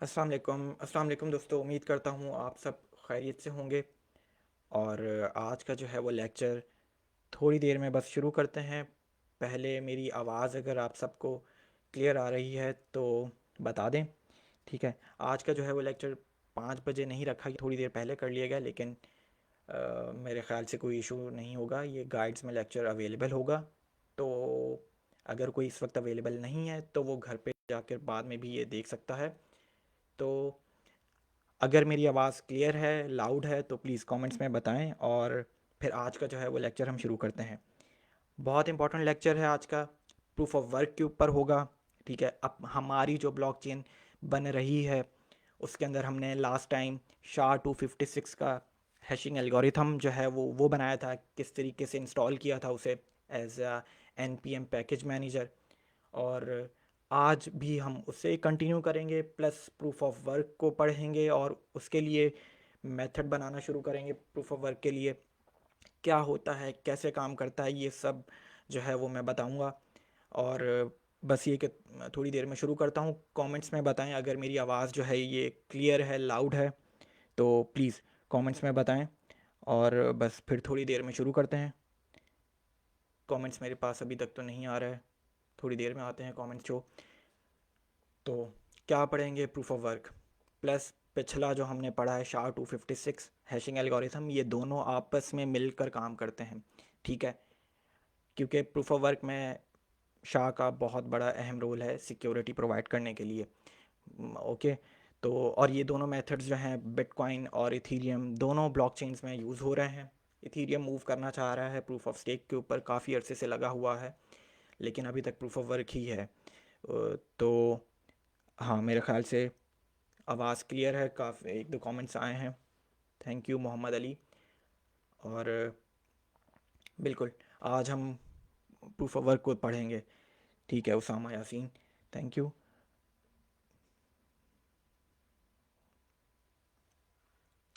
अस्सलाम वालेकुम दोस्तों। उम्मीद करता हूँ आप सब खैरियत से होंगे। और आज का जो है वो लेक्चर थोड़ी देर में बस शुरू करते हैं। पहले मेरी आवाज़ अगर आप सबको क्लियर आ रही है तो बता दें। ठीक है, आज का जो है वो लेक्चर 5 बजे नहीं रखा, थोड़ी देर पहले कर लिया गया, लेकिन मेरे ख़्याल से कोई इशू नहीं होगा। ये गाइड्स में लेक्चर अवेलेबल होगा, तो अगर कोई इस वक्त अवेलेबल नहीं है तो वो घर पे जाकर बाद में भी ये देख सकता है। तो अगर मेरी आवाज़ क्लियर है, लाउड है, तो प्लीज़ कमेंट्स में बताएं। और फिर आज का जो है वो लेक्चर हम शुरू करते हैं। बहुत इंपॉर्टेंट लेक्चर है आज का, प्रूफ ऑफ वर्क के ऊपर होगा। ठीक है, अब हमारी जो ब्लॉकचेन बन रही है उसके अंदर हमने लास्ट टाइम SHA-256 का हैशिंग एल्गोरिथम जो है वो बनाया था, किस तरीके से इंस्टॉल किया था उसे एज NPM पैकेज मैनेजर। और आज भी हम उससे कंटिन्यू करेंगे, प्लस प्रूफ ऑफ वर्क को पढ़ेंगे और उसके लिए मेथड बनाना शुरू करेंगे। प्रूफ ऑफ वर्क के लिए क्या होता है, कैसे काम करता है, ये सब जो है वो मैं बताऊंगा। और बस ये कि थोड़ी देर में शुरू करता हूँ। कमेंट्स में बताएं अगर मेरी आवाज़ जो है ये क्लियर है, लाउड है, तो प्लीज़ कमेंट्स में बताएं। और बस फिर थोड़ी देर में शुरू करते हैं। कमेंट्स मेरे पास अभी तक तो नहीं आ रहा है, थोड़ी देर में आते हैं कमेंट्स जो। तो क्या पढ़ेंगे? प्रूफ ऑफ वर्क प्लस पिछला जो हमने पढ़ा है SHA-256 हैशिंग एल्गोरिथम, ये दोनों आपस में मिलकर काम करते हैं। ठीक है, क्योंकि प्रूफ ऑफ वर्क में शाह का बहुत बड़ा अहम रोल है सिक्योरिटी प्रोवाइड करने के लिए। ओके, तो और ये दोनों मेथड्स जो हैं, बिटकॉइन और इथीरियम, दोनों ब्लॉकचेन्स में यूज़ हो रहे हैं। इथीरियम मूव करना चाह रहा है प्रूफ ऑफ स्टेक के ऊपर, काफ़ी अरसे से लगा हुआ है, लेकिन अभी तक प्रूफ ऑफ वर्क ही है। तो हाँ, मेरे ख्याल से आवाज़ क्लियर है। काफ़ी एक दो कमेंट्स आए हैं, थैंक यू मोहम्मद अली। और बिल्कुल आज हम प्रूफ ऑफ वर्क को पढ़ेंगे। ठीक है, उसामा यासीन, थैंक यू।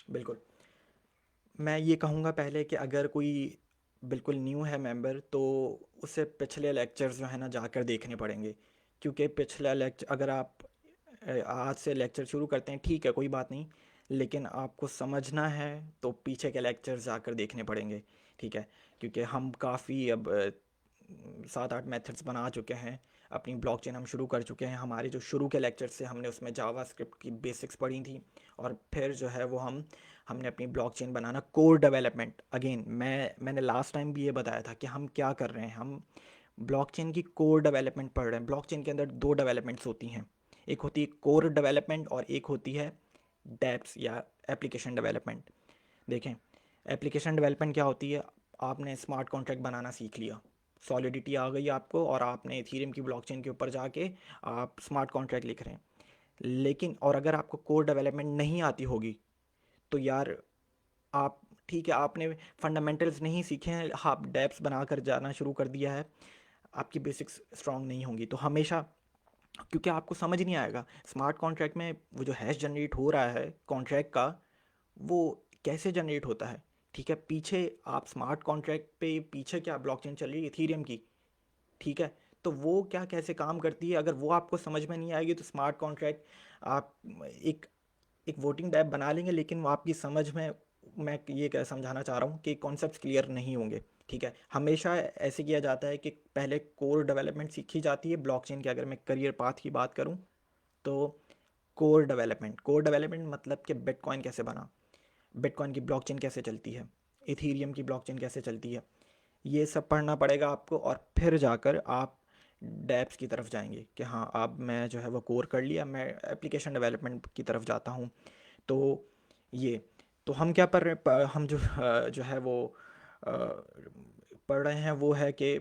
बिल्कुल, मैं ये कहूँगा पहले कि अगर कोई बिल्कुल न्यू है मेंबर, तो उसे पिछले लेक्चर्स जो है ना जाकर देखने पड़ेंगे। क्योंकि पिछला लेक्चर अगर आप आज से लेक्चर शुरू करते हैं, ठीक है, कोई बात नहीं, लेकिन आपको समझना है तो पीछे के लेक्चर्स जाकर देखने पड़ेंगे। ठीक है, क्योंकि हम काफ़ी अब 7-8 मेथड्स बना चुके हैं, अपनी ब्लॉकचेन हम शुरू कर चुके हैं। हमारे जो शुरू के लेक्चर से हमने उसमें जावास्क्रिप्ट की बेसिक्स पढ़ी थी, और फिर जो है वो हमने अपनी ब्लॉकचेन बनाना, कोर डेवलपमेंट। अगेन मैंने लास्ट टाइम भी ये बताया था कि हम क्या कर रहे हैं, हम ब्लॉकचेन की कोर डेवलपमेंट पढ़ रहे हैं। ब्लॉकचेन के अंदर दो डेवलपमेंट्स होती हैं, एक होती है कोर डेवलपमेंट और एक होती है डेप्स या एप्लीकेशन डेवलपमेंट। देखें, एप्लीकेशन डेवलपमेंट क्या होती है? आपने स्मार्ट कॉन्ट्रैक्ट बनाना सीख लिया, सॉलिडिटी आ गई आपको, और आपने इथीरियम की ब्लॉकचेन के ऊपर जाके आप स्मार्ट कॉन्ट्रैक्ट लिख रहे हैं। लेकिन और अगर आपको कोर डेवलपमेंट नहीं आती होगी तो यार आप, ठीक है, आपने फंडामेंटल्स नहीं सीखे हैं, आप डेप्स बनाकर जाना शुरू कर दिया है, आपकी बेसिक्स स्ट्रांग नहीं होंगी। तो हमेशा, क्योंकि आपको समझ नहीं आएगा स्मार्ट कॉन्ट्रैक्ट में वो जो हैश जनरेट हो रहा है कॉन्ट्रैक्ट का, वो कैसे जनरेट होता है। ठीक है, पीछे आप स्मार्ट कॉन्ट्रैक्ट पे पीछे क्या ब्लॉकचेन चल रही है, इथीरियम की। ठीक है, तो वो क्या कैसे काम करती है, अगर वो आपको समझ में नहीं आएगी तो स्मार्ट कॉन्ट्रैक्ट आप एक एक वोटिंग टैब बना लेंगे, लेकिन वो आपकी समझ में, मैं ये क्या समझाना चाह रहा हूँ कि कॉन्सेप्ट्स क्लियर नहीं होंगे। ठीक है, हमेशा ऐसे किया जाता है कि पहले कोर डेवलपमेंट सीखी जाती है ब्लॉकचेन के। अगर मैं करियर पाथ की बात करूँ तो कोर डेवलपमेंट मतलब कि बिटकॉइन कैसे बना, बिटकॉइन की ब्लॉकचेन कैसे चलती है, इथीरियम की ब्लॉकचेन कैसे चलती है, ये सब पढ़ना पड़ेगा आपको। और फिर जाकर आप डेप्स की तरफ जाएंगे कि हाँ, अब मैं जो है वो कोर कर लिया, मैं एप्लीकेशन डेवलपमेंट की तरफ जाता हूँ। तो ये, तो हम क्या पढ़ रहे हम जो है वो पढ़ रहे हैं वो है कि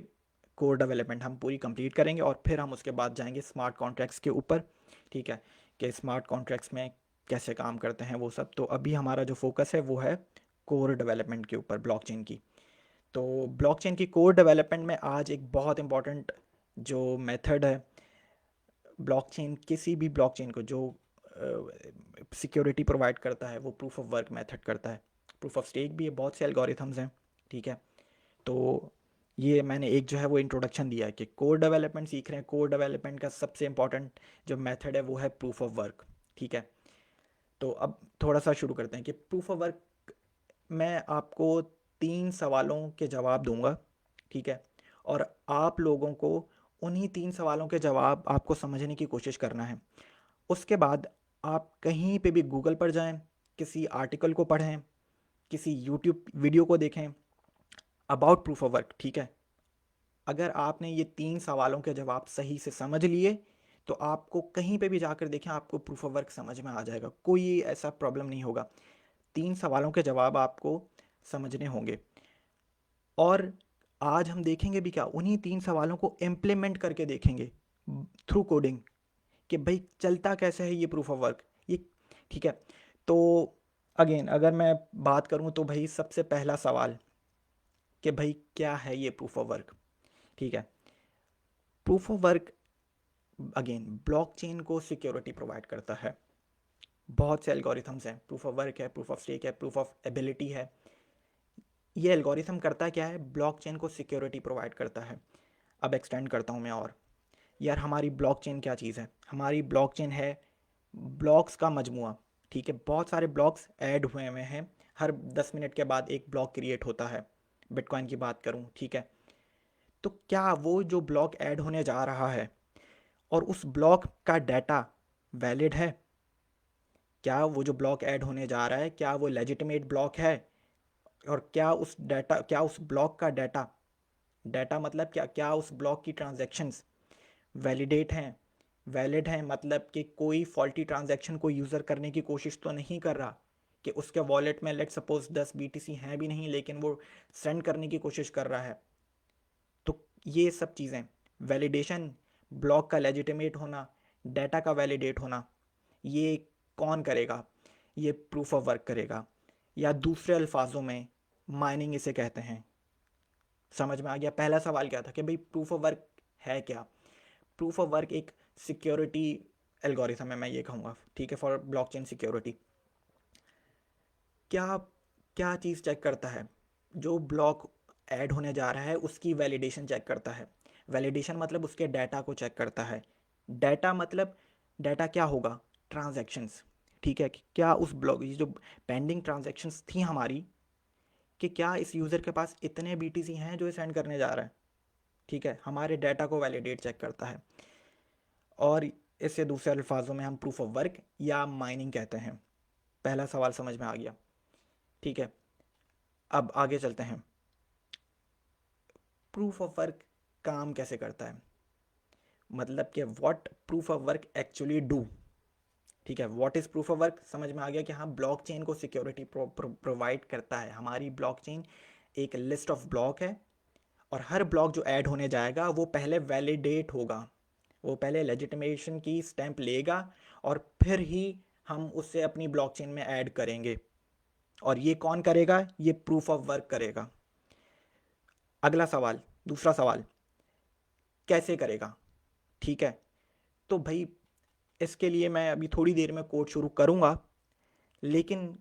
कोर डेवलपमेंट हम पूरी कंप्लीट करेंगे, और फिर हम उसके बाद जाएंगे स्मार्ट कॉन्ट्रैक्ट्स के ऊपर। ठीक है, कि स्मार्ट कॉन्ट्रैक्ट्स में कैसे काम करते हैं वो सब। तो अभी हमारा जो फोकस है वो है कोर डेवलपमेंट के ऊपर, ब्लॉकचेन की। तो ब्लॉकचेन की कोर डेवलपमेंट में आज एक बहुत इंपॉर्टेंट जो मेथड है, ब्लॉकचेन किसी भी ब्लॉकचेन को जो सिक्योरिटी प्रोवाइड करता है, वो प्रूफ ऑफ वर्क मेथड करता है। प्रूफ ऑफ स्टेक भी है, बहुत से एल्गोरिथम्स हैं। ठीक है, तो ये मैंने एक जो है वो इंट्रोडक्शन दिया है कि कोर डेवलपमेंट सीख रहे हैं। कोर डेवलपमेंट का सबसे इंपॉर्टेंट जो मेथड है वो है प्रूफ ऑफ वर्क। ठीक है, तो अब थोड़ा सा शुरू करते हैं कि प्रूफ ऑफ वर्क मैं आपको 3 सवालों के जवाब दूंगा, ठीक है, और आप लोगों को उन्हीं 3 सवालों के जवाब आपको समझने की कोशिश करना है। उसके बाद आप कहीं पे भी गूगल पर जाएं, किसी आर्टिकल को पढ़ें, किसी यूट्यूब वीडियो को देखें अबाउट प्रूफ ऑफ वर्क, ठीक है। अगर आपने ये 3 सवालों के जवाब सही से समझ लिए तो आपको कहीं पे भी जाकर देखें, आपको प्रूफ ऑफ वर्क समझ में आ जाएगा, कोई ऐसा प्रॉब्लम नहीं होगा। 3 सवालों के जवाब आपको समझने होंगे, और आज हम देखेंगे भी क्या, उन्हीं 3 सवालों को इम्प्लीमेंट करके देखेंगे थ्रू कोडिंग, कि भाई चलता कैसे है ये प्रूफ ऑफ वर्क ये, ठीक है। तो अगेन अगर मैं बात करूं तो भाई सबसे पहला सवाल कि भाई क्या है ये प्रूफ ऑफ वर्क, ठीक है। Proof of work again blockchain को सिक्योरिटी प्रोवाइड करता है। बहुत से एल्गोरिथम्स हैं, प्रूफ ऑफ वर्क है, प्रूफ ऑफ स्टेक है, प्रूफ ऑफ एबिलिटी है। ये एल्गोरिथम करता क्या है, ब्लॉकचेन को सिक्योरिटी प्रोवाइड करता है। अब एक्सटेंड करता हूँ मैं, और यार हमारी ब्लॉकचेन क्या चीज़ है, हमारी ब्लॉकचेन है ब्लॉक्स का मजमुआ, ठीक है। बहुत सारे ब्लॉक्स ऐड हुए हुए हैं, हर 10 मिनट के बाद एक ब्लॉक क्रिएट होता है, बिटकॉइन की बात करूँ, ठीक है। तो क्या वो जो ब्लॉक ऐड होने जा रहा है और उस ब्लॉक का डाटा वैलिड है, क्या वो जो ब्लॉक ऐड होने जा रहा है क्या वो लेजिटिमेट ब्लॉक है, और क्या उस ब्लॉक का डाटा, डाटा मतलब क्या, क्या उस ब्लॉक की ट्रांजैक्शंस वैलिडेट हैं, वैलिड हैं मतलब कि कोई फॉल्टी ट्रांजैक्शन को यूज़र करने की कोशिश तो नहीं कर रहा, कि उसके वॉलेट में लेट सपोज 10 BTC हैं भी नहीं लेकिन वो सेंड करने की कोशिश कर रहा है। तो ये सब चीज़ें, वैलिडेशन, ब्लॉक का लेजिटिमेट होना, डाटा का वैलिडेट होना, ये कौन करेगा, ये प्रूफ ऑफ वर्क करेगा, या दूसरे अल्फाजों में माइनिंग इसे कहते हैं। समझ में आ गया। पहला सवाल क्या था कि भाई प्रूफ ऑफ वर्क है क्या। प्रूफ ऑफ वर्क एक सिक्योरिटी एल्गोरिथम है, मैं ये कहूँगा, ठीक है, फॉर ब्लॉकचेन सिक्योरिटी। क्या क्या चीज़ चेक करता है, जो ब्लॉक ऐड होने जा रहा है उसकी वैलिडेशन चेक करता है। वैलिडेशन मतलब उसके डाटा को चेक करता है। डाटा मतलब डाटा क्या होगा, ट्रांजैक्शंस, ठीक है, कि क्या उस ब्लॉक, ये जो पेंडिंग ट्रांजैक्शंस थी हमारी, कि क्या इस यूज़र के पास इतने BTC हैं जो ये सेंड करने जा रहा है, ठीक है, हमारे डाटा को वैलिडेट चेक करता है। और इससे दूसरे अल्फाजों में हम प्रूफ ऑफ वर्क या माइनिंग कहते हैं। पहला सवाल समझ में आ गया, ठीक है। अब आगे चलते हैं, प्रूफ ऑफ वर्क काम कैसे करता है, मतलब कि what proof of work actually do, ठीक है। What is proof of work समझ में आ गया कि हाँ ब्लॉकचेन को सिक्योरिटी प्रोवाइड करता है। हमारी ब्लॉकचेन एक लिस्ट ऑफ ब्लॉक है, और हर ब्लॉक जो ऐड होने जाएगा वो पहले वैलिडेट होगा, वो पहले लेजिटिमेशन की स्टैंप लेगा, और फिर ही हम उसे अपनी ब्लॉकचेन में ऐड करेंगे। और ये कौन करेगा, ये प्रूफ ऑफ वर्क करेगा। अगला सवाल, दूसरा सवाल, कैसे करेगा, ठीक है। तो भाई इसके लिए मैं अभी थोड़ी देर में कोड शुरू करूँगा, लेकिन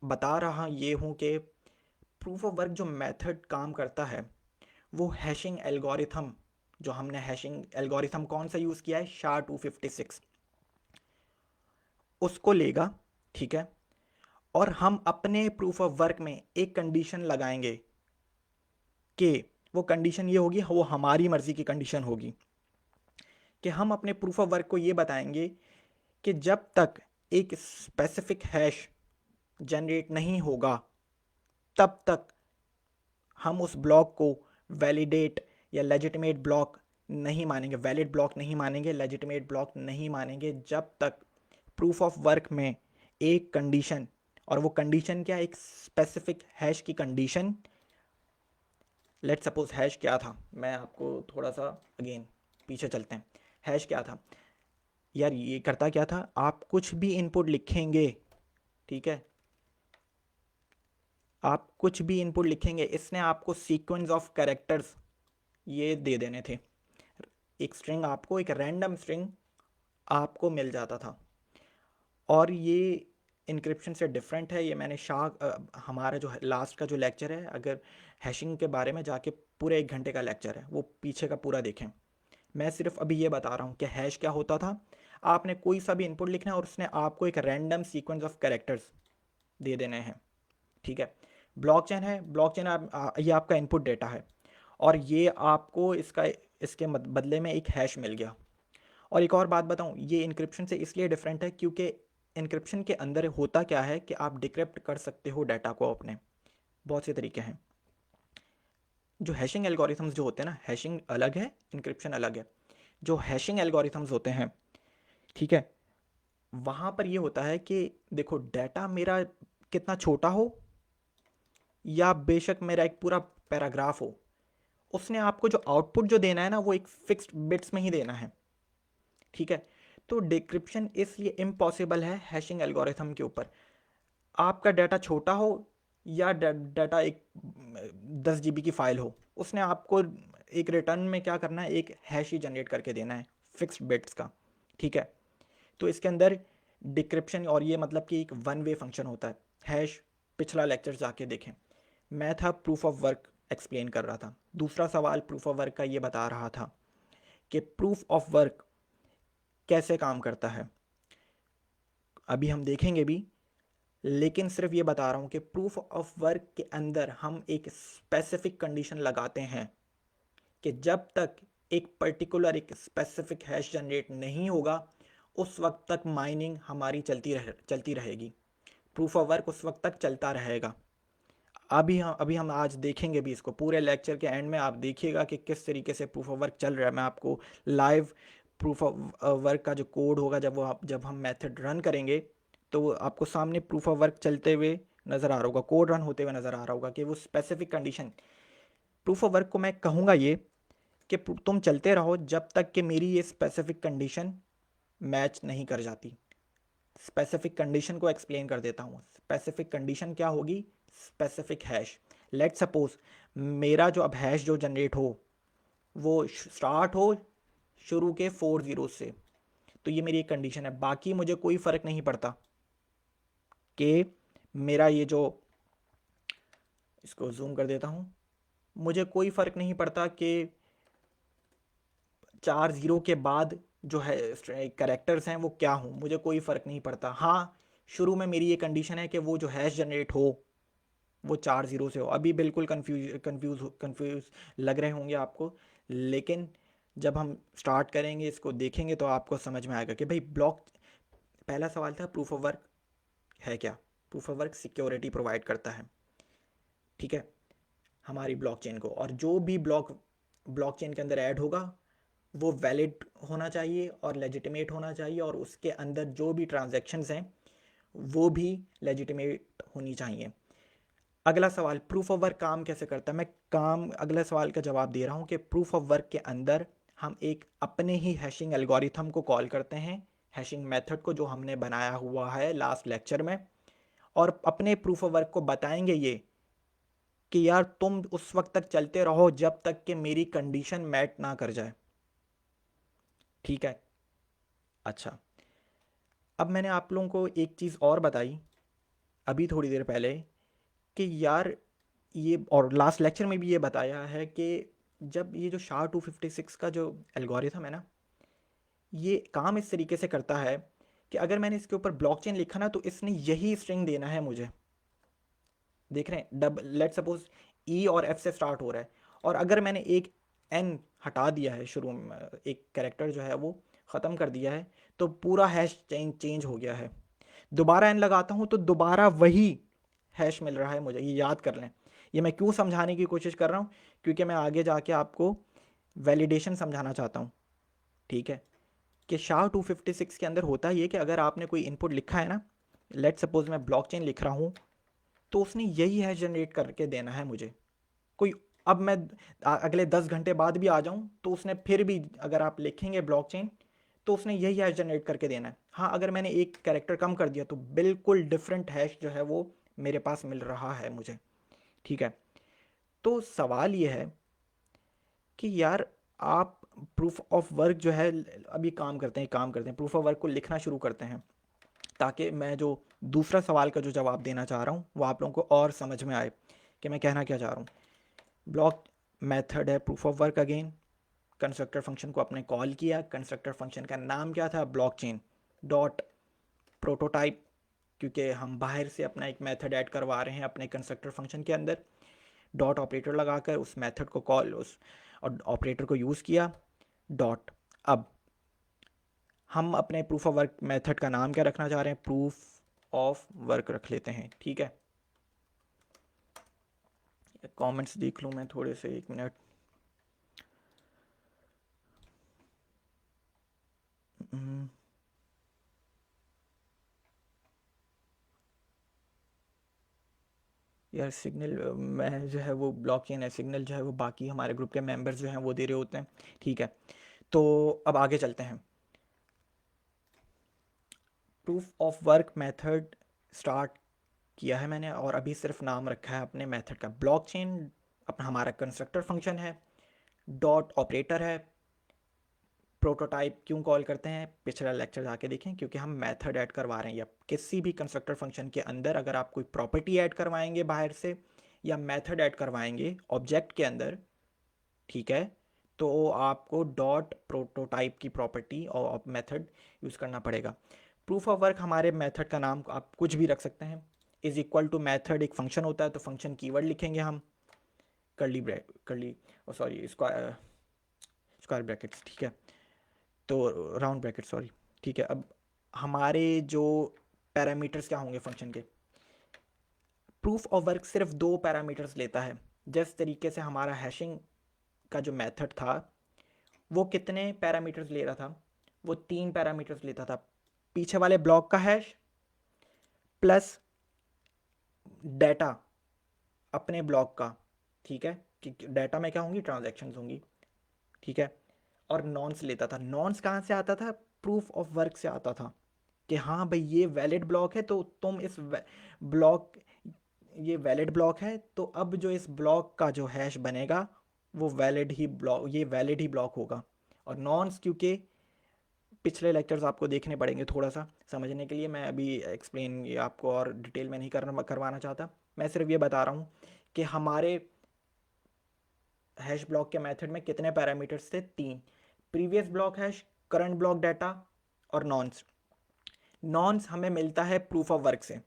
बता रहा ये हूँ कि प्रूफ ऑफ वर्क जो मेथड काम करता है वो हैशिंग एल्गोरिथम, जो हमने हैशिंग एल्गोरिथम कौन सा यूज़ किया है, SHA-256, उसको लेगा, ठीक है। और हम अपने प्रूफ ऑफ वर्क में एक कंडीशन लगाएंगे कि वो कंडीशन ये होगी, वो हमारी मर्जी की कंडीशन होगी, कि हम अपने प्रूफ ऑफ वर्क को ये बताएंगे कि जब तक एक स्पेसिफिक हैश जनरेट नहीं होगा तब तक हम उस ब्लॉक को वैलिडेट या लेजिटिमेट ब्लॉक नहीं मानेंगे, वैलिड ब्लॉक नहीं मानेंगे, लेजिटिमेट ब्लॉक नहीं मानेंगे, जब तक प्रूफ ऑफ वर्क में एक कंडीशन, और वो कंडीशन क्या, एक स्पेसिफिक हैश की कंडीशन। लेट सपोज हैश क्या था, मैं आपको थोड़ा सा अगेन पीछे चलते हैं। हैश क्या था यार, ये करता क्या था, आप कुछ भी इनपुट लिखेंगे, ठीक है, आप कुछ भी इनपुट लिखेंगे, इसने आपको सीक्वेंस ऑफ कैरेक्टर्स ये दे देने थे। एक स्ट्रिंग आपको, एक रैंडम स्ट्रिंग आपको मिल जाता था। और ये इनक्रिप्शन से डिफरेंट है, ये मैंने हमारा जो लास्ट का जो लेक्चर है, अगर हैशिंग के बारे में जाके पूरे 1 घंटे का लेक्चर है, वो पीछे का पूरा देखें। मैं सिर्फ अभी ये बता रहा हूँ कि हैश क्या होता था। आपने कोई सा भी इनपुट लिखना है और उसने आपको एक रैंडम सीक्वेंस ऑफ कैरेक्टर्स दे देने हैं। ठीक है, ब्लॉकचेन है, ब्लॉकचेन ये आपका इनपुट डेटा है और ये आपको इसके बदले में एक हैश मिल गया। और एक और बात बताऊं, ये इनक्रिप्शन से इसलिए डिफरेंट है क्योंकि इनक्रिप्शन के अंदर होता क्या है कि आप डिक्रिप्ट कर सकते हो डाटा को अपने, बहुत से तरीके हैं। जो हैशिंग एल्गोरिथम्स जो होते हैं ना, हैशिंग अलग है, इनक्रिप्शन अलग है। जो हैशिंग एल्गोरिथम्स होते हैं, ठीक है, वहाँ पर ये होता है कि देखो डाटा मेरा कितना छोटा हो या बेशक मेरा एक पूरा पैराग्राफ हो, उसने आपको जो आउटपुट जो देना है ना वो एक फिक्स्ड बिट्स में ही देना है। ठीक है, तो डिक्रिप्शन इसलिए इम्पॉसिबल है हैशिंग एल्गोरिथम के ऊपर। आपका डाटा छोटा हो या डाटा एक 10 GB की फाइल हो, उसने आपको एक रिटर्न में क्या करना है, एक हैश ही जनरेट करके देना है फिक्स्ड बिट्स का। ठीक है, तो इसके अंदर डिक्रिप्शन और ये मतलब कि एक वन वे फंक्शन होता है। हैश, पिछला लेक्चर जाके देखें, मैं था प्रूफ ऑफ वर्क एक्सप्लेन कर रहा था। दूसरा सवाल प्रूफ ऑफ वर्क का ये बता रहा था कि प्रूफ ऑफ वर्क कैसे काम करता है, अभी हम देखेंगे भी, लेकिन सिर्फ ये बता रहा हूँ कि प्रूफ ऑफ वर्क के अंदर हम एक स्पेसिफिक कंडीशन लगाते हैं कि जब तक एक पर्टिकुलर एक स्पेसिफिक हैश जनरेट नहीं होगा उस वक्त तक माइनिंग हमारी चलती रहेगी। प्रूफ ऑफ वर्क उस वक्त तक चलता रहेगा। अभी हम आज देखेंगे भी इसको, पूरे लेक्चर के एंड में आप देखिएगा कि किस तरीके से प्रूफ ऑफ वर्क चल रहा है। मैं आपको लाइव प्रूफ ऑफ वर्क का जो कोड होगा जब हम मेथड रन करेंगे तो आपको सामने प्रूफ ऑफ वर्क चलते हुए नज़र आ रहा होगा, कोड रन होते हुए नज़र आ रहा होगा कि वो specific condition. Proof of work को मैं कहूँगा ये कि तुम चलते रहो जब तक कि मेरी ये स्पेसिफिक कंडीशन मैच नहीं कर जाती। स्पेसिफिक कंडीशन को एक्सप्लेन कर देता हूँ। स्पेसिफिक कंडीशन क्या होगी, स्पेसिफिक हैश। लेट सपोज मेरा जो अब हैश जो जनरेट हो वो स्टार्ट हो शुरू के 4 जीरो से, तो ये मेरी एक कंडीशन है। बाकी मुझे कोई फ़र्क नहीं पड़ता कि मेरा ये जो, इसको जूम कर देता हूँ, मुझे कोई फ़र्क नहीं पड़ता कि 4 ज़ीरो के बाद जो है कैरेक्टर्स हैं वो क्या हों, मुझे कोई फ़र्क नहीं पड़ता। हाँ, शुरू में मेरी ये कंडीशन है कि वो जो हैश जनरेट हो वो 4 ज़ीरो से हो। अभी बिल्कुल कंफ्यूज लग रहे होंगे आपको, लेकिन जब हम स्टार्ट करेंगे इसको देखेंगे तो आपको समझ में आएगा कि भाई पहला सवाल था प्रूफ ऑफ वर्क है क्या। Proof of work security provide करता है, ठीक है, हमारी ब्लॉकचेन को, और जो भी ब्लॉकचेन के अंदर ऐड होगा वो वैलिड होना चाहिए और लेजिटिमेट होना चाहिए, और उसके अंदर जो भी ट्रांजैक्शंस हैं वो भी लेजिटिमेट होनी चाहिए। अगला सवाल, प्रूफ ऑफ वर्क काम कैसे करता है। अगले सवाल का जवाब दे रहा हूँ कि प्रूफ ऑफ वर्क के अंदर हम एक अपने ही हैशिंग एल्गोरिथम को कॉल करते हैं, हैशिंग मेथड को जो हमने बनाया हुआ है लास्ट लेक्चर में, और अपने प्रूफ ऑफ वर्क को बताएंगे ये कि यार तुम उस वक्त तक चलते रहो जब तक कि मेरी कंडीशन मैट ना कर जाए। ठीक है, अच्छा, अब मैंने आप लोगों को एक चीज़ और बताई अभी थोड़ी देर पहले कि यार ये, और लास्ट लेक्चर में भी ये बताया है कि जब ये जो SHA-256 का जो एल्गोरिथम है ना, ये काम इस तरीके से करता है कि अगर मैंने इसके ऊपर ब्लॉकचेन लिखा ना तो इसने यही स्ट्रिंग देना है मुझे। देख रहे हैं, लेट सपोज ई और एफ से स्टार्ट हो रहा है, और अगर मैंने एक एन हटा दिया है शुरू में, एक कैरेक्टर जो है वो ख़त्म कर दिया है, तो पूरा हैश चेंज हो गया है। दोबारा एन लगाता हूँ तो दोबारा वही हैश मिल रहा है मुझे, ये याद कर लें। ये मैं क्यों समझाने की कोशिश कर रहा हूँ, क्योंकि मैं आगे जाके आपको वैलिडेशन समझाना चाहता हूँ। ठीक है, कि SHA-256 के अंदर होता ये कि अगर आपने कोई इनपुट लिखा है ना, लेट सपोज मैं ब्लॉकचेन लिख रहा हूँ, तो उसने यही हैश जनरेट करके देना है मुझे। कोई, अब मैं अगले 10 घंटे बाद भी आ जाऊं तो उसने फिर भी, अगर आप लिखेंगे ब्लॉकचेन, तो उसने यही हैश जनरेट करके देना है। हाँ, अगर मैंने एक कैरेक्टर कम कर दिया तो बिल्कुल डिफरेंट हैश जो है वो मेरे पास मिल रहा है मुझे। ठीक है, तो सवाल ये है कि यार आप प्रूफ ऑफ वर्क जो है, अभी काम करते हैं प्रूफ ऑफ वर्क को लिखना शुरू करते हैं, ताकि मैं जो दूसरा सवाल का जो जवाब देना चाह रहा हूँ वो आप लोगों को और समझ में आए कि मैं कहना क्या चाह रहा हूँ। ब्लॉक मेथड है proof of work, again constructor function को अपने कॉल किया। कंस्ट्रक्टर फंक्शन का नाम क्या था? ब्लॉकचेन डॉट प्रोटोटाइप, क्योंकि हम बाहर से अपना एक मेथड ऐड करवा रहे हैं अपने कंस्ट्रक्टर फंक्शन के अंदर। डॉट ऑपरेटर लगाकर उस मेथड को कॉल, उस ऑपरेटर को यूज़ किया डॉट। अब हम अपने प्रूफ ऑफ वर्क मेथड का नाम क्या रखना चाह रहे हैं? प्रूफ ऑफ वर्क रख लेते हैं, ठीक है। कमेंट्स देख लूँ मैं थोड़े से, 1 मिनट। यार सिग्नल मैं जो है वो ब्लॉकचेन है, सिग्नल जो है वो बाकी हमारे ग्रुप के मेंबर्स जो हैं वो दे रहे होते हैं, ठीक है। तो अब आगे चलते हैं। Proof of work method start किया है मैंने, और अभी सिर्फ नाम रखा है अपने मेथड का ब्लॉकचेन। अपना हमारा कंस्ट्रक्टर फंक्शन है, डॉट ऑपरेटर है। प्रोटोटाइप क्यों कॉल करते हैं? पिछला लेक्चर जाके देखें, क्योंकि हम मेथड ऐड करवा रहे हैं। या किसी भी कंस्ट्रक्टर फंक्शन के अंदर अगर आप कोई प्रॉपर्टी ऐड करवाएंगे बाहर से, या मेथड ऐड करवाएंगे ऑब्जेक्ट के अंदर, ठीक है, तो आपको डॉट प्रोटोटाइप की प्रॉपर्टी और मेथड यूज़ करना पड़ेगा। प्रूफ ऑफ वर्क हमारे मेथड का नाम आप कुछ भी रख सकते हैं। इज इक्वल टू मेथड एक फंक्शन होता है, तो फंक्शन कीवर्ड लिखेंगे हम, करली ब्रैकेट, करली सॉरी स्क्वायर, स्क्वायर ब्रैकेट्स, ठीक है, तो राउंड ब्रैकेट सॉरी, ठीक है। अब हमारे जो पैरामीटर्स क्या होंगे फंक्शन के? प्रूफ ऑफ वर्क सिर्फ 2 पैरामीटर्स लेता है। जिस तरीके से हमारा हैशिंग का जो मेथड था वो कितने पैरामीटर्स ले रहा था? वो 3 पैरामीटर्स लेता था। पीछे वाले ब्लॉक का हैश प्लस डाटा अपने ब्लॉक का, ठीक है, कि डाटा में क्या होंगी? ट्रांजैक्शंस होंगी, ठीक है। और नॉन्स लेता था। नॉन्स कहाँ से आता था? प्रूफ ऑफ वर्क से आता था, कि हाँ भाई ये वैलिड ब्लॉक है, तो तुम इस ब्लॉक, ये वैलिड ब्लॉक है, तो अब जो इस ब्लॉक का जो हैश बनेगा वो वैलिड ही ब्लॉक, ये वैलिड ही ब्लॉक होगा। और नॉन्स क्योंकि पिछले लेक्चर्स आपको देखने पड़ेंगे थोड़ा सा समझने के लिए, मैं अभी एक्सप्लेन ये आपको और डिटेल में नहीं करवाना चाहता। मैं सिर्फ ये बता रहा हूँ कि हमारे हैश ब्लॉक के मेथड में कितने पैरामीटर्स थे? 3। Previous block hash, current block data और नॉन्स। नॉन्स हमें मिलता है प्रूफ ऑफ वर्क से,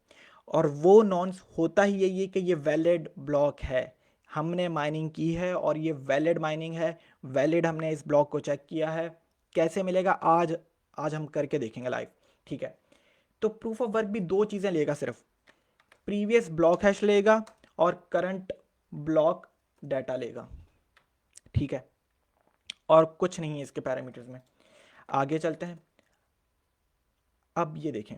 और वो नॉन्स होता ही यही है कि ये वैलिड ब्लॉक है, हमने माइनिंग की है और ये वैलिड माइनिंग है, वैलिड हमने इस ब्लॉक को चेक किया है। कैसे मिलेगा? आज आज हम करके देखेंगे लाइव, ठीक है। तो प्रूफ ऑफ वर्क भी 2 चीज़ें लेगा सिर्फ, प्रीवियस ब्लॉक हैश लेगा और करंट ब्लॉक डाटा लेगा, ठीक है, और कुछ नहीं है इसके पैरामीटर्स में। आगे चलते हैं। अब ये देखें,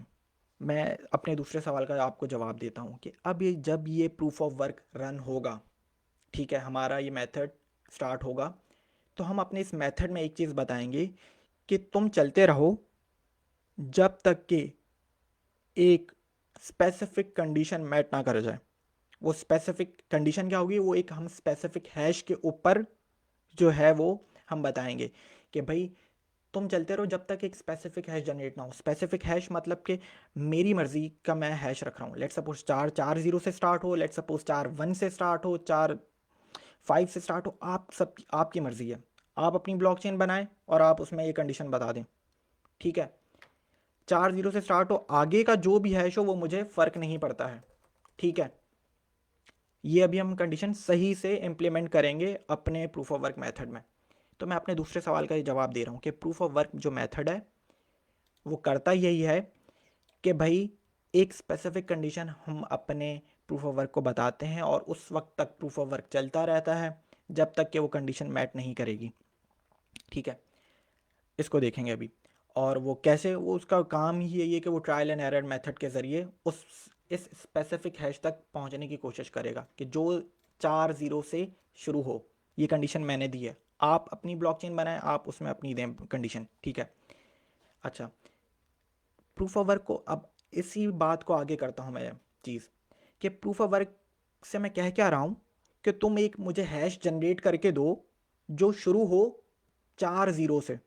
मैं अपने दूसरे सवाल का आपको जवाब देता हूँ कि अब ये जब ये प्रूफ ऑफ वर्क रन होगा, ठीक है, हमारा ये मेथड स्टार्ट होगा, तो हम अपने इस मेथड में एक चीज़ बताएंगे कि तुम चलते रहो जब तक कि एक स्पेसिफिक कंडीशन मैट ना कर जाए। वो स्पेसिफिक कंडीशन क्या होगी? वो एक हम स्पेसिफिक हैश के ऊपर जो है वो हम बताएंगे कि भाई तुम चलते रहो जब तक एक स्पेसिफिक हैश जनरेट ना हो। स्पेसिफिक हैश मतलब कि मेरी मर्जी का मैं हैश रख रहा हूँ। लेट सपोज 4 0 से स्टार्ट हो, लेट सपोज 4 1 से स्टार्ट हो, 4 5 से स्टार्ट हो, आप सब आपकी मर्जी है। आप अपनी ब्लॉकचेन बनाएं और आप उसमें ये कंडीशन बता दें, ठीक है। 4 0 से स्टार्ट हो, आगे का जो भी हैश हो वो मुझे फ़र्क नहीं पड़ता है, ठीक है। ये अभी हम कंडीशन सही से इम्प्लीमेंट करेंगे अपने प्रूफ ऑफ वर्क मेथड में। तो मैं अपने दूसरे सवाल का जवाब दे रहा हूँ कि प्रूफ ऑफ वर्क जो मेथड है वो करता यही है कि भाई एक स्पेसिफिक कंडीशन हम अपने प्रूफ ऑफ वर्क को बताते हैं और उस वक्त तक प्रूफ ऑफ वर्क चलता रहता है जब तक कि वो कंडीशन मैट नहीं करेगी, ठीक है। इसको देखेंगे अभी। और वो कैसे, वो उसका काम ही यही है कि वो ट्रायल एंड एरर मेथड के ज़रिए उस इस स्पेसिफिक हैश तक पहुंचने की कोशिश करेगा कि जो 4 0 से शुरू हो। ये कंडीशन मैंने दी है, आप अपनी ब्लॉकचेन बनाएं, आप उसमें अपनी दें कंडीशन, ठीक है। अच्छा, प्रूफ ऑफ वर्क को अब इसी बात को आगे करता हूँ मैं चीज़, कि प्रूफ ऑफ वर्क से मैं कह क्या रहा हूँ कि तुम एक मुझे हैश जनरेट करके दो जो शुरू हो 4 0 से।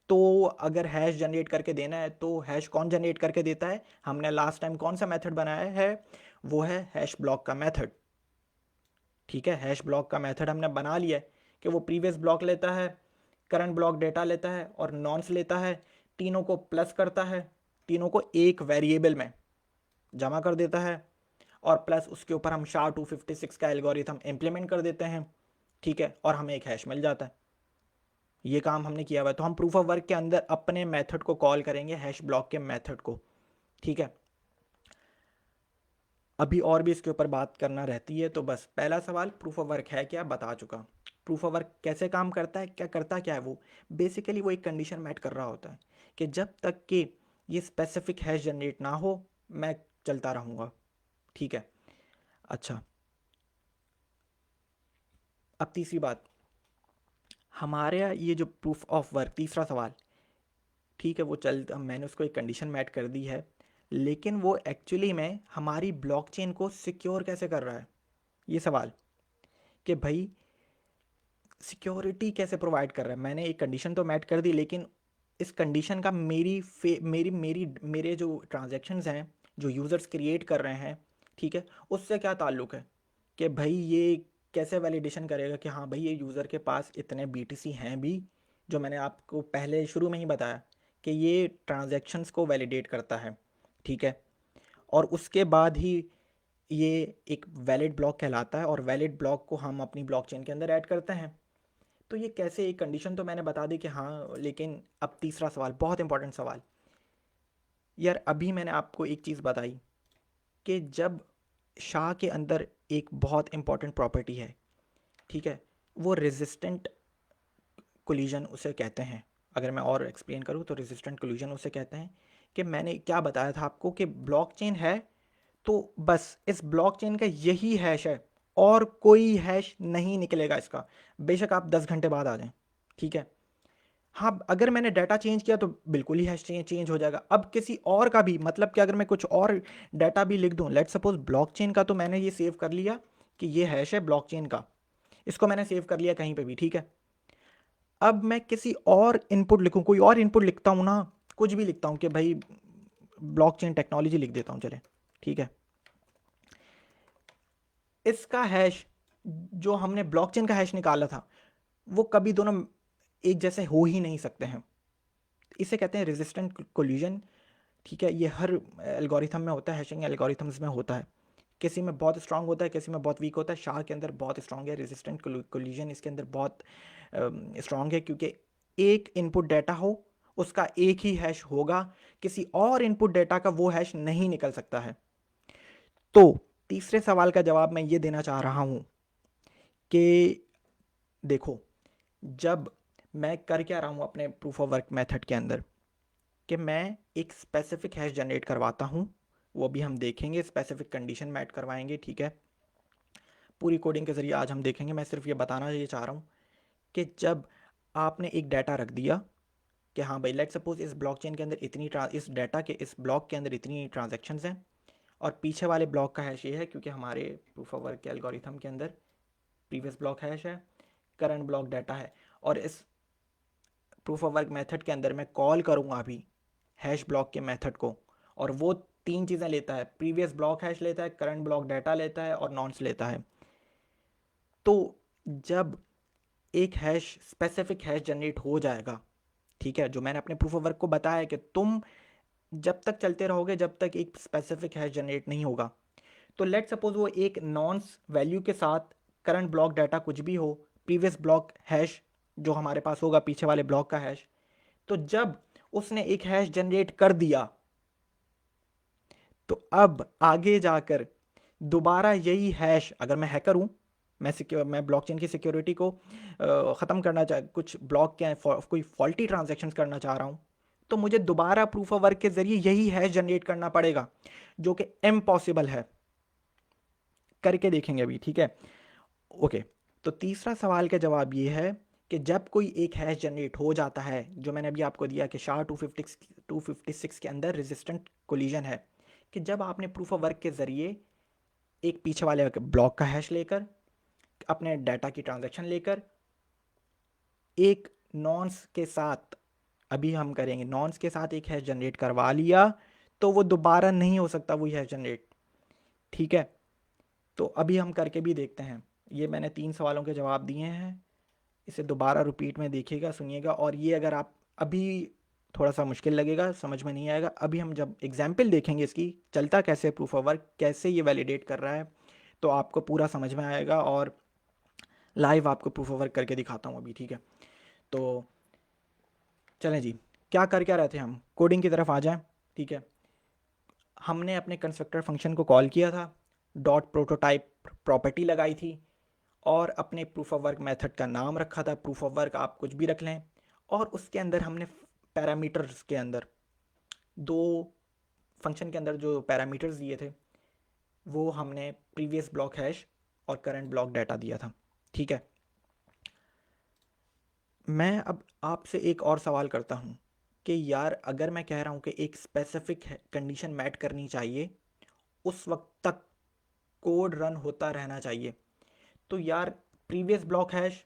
तो अगर हैश जनरेट करके देना है तो हैश कौन जनरेट करके देता है? हमने लास्ट टाइम कौन सा मेथड बनाया है? वो है हैश ब्लॉक का मेथड, ठीक है। हैश ब्लॉक का मेथड हमने बना लिया है कि वो प्रीवियस ब्लॉक लेता है, करंट ब्लॉक डेटा लेता है और नॉन्स लेता है, तीनों को प्लस करता है, तीनों को एक वेरिएबल में जमा कर देता है, और प्लस उसके ऊपर हम SHA-256 का एल्गोरिथम इम्प्लीमेंट कर देते हैं, ठीक है, और हमें एक हैश मिल जाता है। ये काम हमने किया हुआ है। तो हम प्रूफ ऑफ वर्क के अंदर अपने मेथड को कॉल करेंगे, हैश ब्लॉक के मेथड को, ठीक है। अभी और भी इसके ऊपर बात करना रहती है, तो बस पहला सवाल प्रूफ ऑफ वर्क है क्या, बता चुका। प्रूफ ऑफ वर्क कैसे काम करता है, क्या करता क्या है वो, बेसिकली वो एक कंडीशन मैट कर रहा होता है कि जब तक कि ये स्पेसिफिक हैश जनरेट ना हो मैं चलता रहूँगा, ठीक है। अच्छा, अब तीसरी बात, हमारे ये जो प्रूफ ऑफ वर्क तीसरा सवाल, ठीक है, वो चल मैंने उसको एक कंडीशन मैट कर दी है, लेकिन वो एक्चुअली में हमारी ब्लॉकचेन को सिक्योर कैसे कर रहा है, ये सवाल, कि भाई सिक्योरिटी कैसे प्रोवाइड कर रहा है। मैंने एक कंडीशन तो मैट कर दी, लेकिन इस कंडीशन का मेरे जो ट्रांजैक्शंस हैं, जो यूज़र्स क्रिएट कर रहे हैं, ठीक है, उससे क्या ताल्लुक़ है, कि भाई ये कैसे वैलिडेशन करेगा कि हाँ भाई ये यूज़र के पास इतने BTC हैं भी, जो मैंने आपको पहले शुरू में ही बताया कि ये ट्रांजैक्शंस को वैलिडेट करता है, ठीक है, और उसके बाद ही ये एक वैलिड ब्लॉक कहलाता है, और वैलिड ब्लॉक को हम अपनी ब्लॉकचेन के अंदर ऐड करते हैं। तो ये कैसे, एक कंडीशन तो मैंने बता दी कि हाँ, लेकिन अब तीसरा सवाल, बहुत इंपॉर्टेंट सवाल यार, अभी मैंने आपको एक चीज़ बताई कि जब SHA के अंदर एक बहुत इंपॉर्टेंट प्रॉपर्टी है, ठीक है, वो रेजिस्टेंट कोलिजन उसे कहते हैं। अगर मैं और एक्सप्लेन करूँ तो रेजिस्टेंट कोलिजन उसे कहते हैं, कि मैंने क्या बताया था आपको कि ब्लॉकचेन है तो बस इस ब्लॉकचेन का यही हैश है और कोई हैश नहीं निकलेगा इसका, बेशक आप 10 घंटे बाद आ जाएं, ठीक है। हाँ, अगर मैंने डाटा चेंज किया तो बिल्कुल ही हैश चेंज हो जाएगा। अब किसी और का भी, मतलब कि अगर मैं कुछ और डाटा भी लिख दूं, लेट सपोज ब्लॉकचेन का तो मैंने ये सेव कर लिया कि ये हैश है ब्लॉकचेन का, इसको मैंने सेव कर लिया कहीं पे भी, ठीक है। अब मैं किसी और इनपुट लिखूं, कोई और इनपुट लिखता हूं ना, कुछ भी लिखता हूं कि भाई ब्लॉकचेन टेक्नोलॉजी लिख देता हूं, चले, ठीक है। इसका हैश, जो हमने ब्लॉकचेन का हैश निकाला था, वो कभी दोनों एक जैसे हो ही नहीं सकते हैं। इसे कहते हैं रेजिस्टेंट कोलिजन, ठीक है। ये हर एल्गोरिथम में होता है, हैशिंग एल्गोरिथम्स में होता है, किसी में बहुत स्ट्रांग होता है, किसी में बहुत वीक होता है। SHA के अंदर बहुत स्ट्रांग है, रेजिस्टेंट कोलिजन इसके अंदर बहुत स्ट्रांग है, क्योंकि एक इनपुट डाटा हो उसका एक ही हैश होगा, किसी और इनपुट डाटा का वो हैश नहीं निकल सकता है। तो तीसरे सवाल का जवाब मैं ये देना चाह रहा हूं कि देखो, जब मैं कर क्या रहा हूं अपने प्रूफ ऑफ वर्क मेथड के अंदर, कि मैं एक स्पेसिफिक हैश जनरेट करवाता हूं, वो भी हम देखेंगे, स्पेसिफिक कंडीशन मैट करवाएंगे, ठीक है। पूरी कोडिंग के ज़रिए आज हम देखेंगे। मैं सिर्फ ये बताना ये चाह रहा हूँ कि जब आपने एक डाटा रख दिया कि हाँ भाई, लेट सपोज इस ब्लॉकचेन के अंदर इस डाटा के इस ब्लॉक के अंदर इतनी ट्रांजेक्शन्स हैं, और पीछे वाले ब्लॉक का हैश ये है, क्योंकि हमारे प्रूफ ऑफ वर्क के एल्गोरिथम के अंदर प्रीवियस ब्लॉक हैश है, करंट ब्लॉक डाटा है, और इस प्रूफ ऑफ वर्क मेथड के अंदर मैं कॉल करूँगा अभी हैश ब्लॉक के मेथड को, और वो तीन चीज़ें लेता है, प्रीवियस ब्लॉक हैश लेता है, करंट ब्लॉक डाटा लेता है, और नॉन्स लेता है। तो जब एक हैश स्पेसिफिक हैश जनरेट हो जाएगा, ठीक है, जो मैंने अपने प्रूफ ऑफ वर्क को बताया कि तुम जब तक चलते रहोगे जब तक एक स्पेसिफिक हैश जनरेट नहीं होगा, तो लेट सपोज वो एक नॉन्स वैल्यू के साथ करंट ब्लॉक डाटा कुछ भी हो, प्रीवियस ब्लॉक हैश जो हमारे पास होगा पीछे वाले ब्लॉक का हैश, तो जब उसने एक हैश जनरेट कर दिया तो अब आगे जाकर दोबारा यही हैश, अगर मैं हैकर हूं, मैं ब्लॉकचेन की सिक्योरिटी को ख़त्म करना चाह, कुछ ब्लॉक के कोई फॉल्टी ट्रांजैक्शंस करना चाह रहा हूं, तो मुझे दोबारा प्रूफ ऑफ वर्क के जरिए यही हैश जनरेट करना पड़ेगा, जो कि इम्पॉसिबल है। करके देखेंगे अभी, ठीक है, ओके। तो तीसरा सवाल का जवाब ये है कि जब कोई एक हैश जनरेट हो जाता है, जो मैंने अभी आपको दिया कि SHA-256 के अंदर रेजिस्टेंट कोलिजन है, कि जब आपने प्रूफ ऑफ वर्क के ज़रिए एक पीछे वाले ब्लॉक का हैश लेकर, अपने डाटा की ट्रांजैक्शन लेकर, एक नॉन्स के साथ, अभी हम करेंगे, नॉन्स के साथ एक हैश जनरेट करवा लिया, तो वो दोबारा नहीं हो सकता वही हैश जनरेट, ठीक है। तो अभी हम करके भी देखते हैं। ये मैंने 3 सवालों के जवाब दिए हैं, इसे दोबारा रिपीट में देखिएगा, सुनिएगा। और ये अगर आप अभी थोड़ा सा मुश्किल लगेगा, समझ में नहीं आएगा, अभी हम जब एग्जाम्पल देखेंगे इसकी चलता कैसे प्रूफ ऑफ वर्क, कैसे ये वैलिडेट कर रहा है, तो आपको पूरा समझ में आएगा। और लाइव आपको प्रूफ ऑफ वर्क करके दिखाता हूँ अभी, ठीक है। तो चलें जी, क्या रहे थे हम, कोडिंग की तरफ आ जाएं, ठीक है। हमने अपने कंस्ट्रक्टर फंक्शन को कॉल किया था, डॉट प्रोटोटाइप प्रॉपर्टी लगाई थी, और अपने प्रूफ ऑफ वर्क मेथड का नाम रखा था। प्रूफ ऑफ वर्क आप कुछ भी रख लें। और उसके अंदर हमने पैरामीटर्स के अंदर दो, फंक्शन के अंदर जो पैरामीटर्स दिए थे वो हमने प्रीवियस ब्लॉक हैश और करंट ब्लॉक डाटा दिया था, ठीक है। मैं अब आपसे एक और सवाल करता हूँ कि यार अगर मैं कह रहा हूँ कि एक स्पेसिफिक कंडीशन मैट करनी चाहिए, उस वक्त तक कोड रन होता रहना चाहिए, तो यार प्रीवियस ब्लॉक हैश,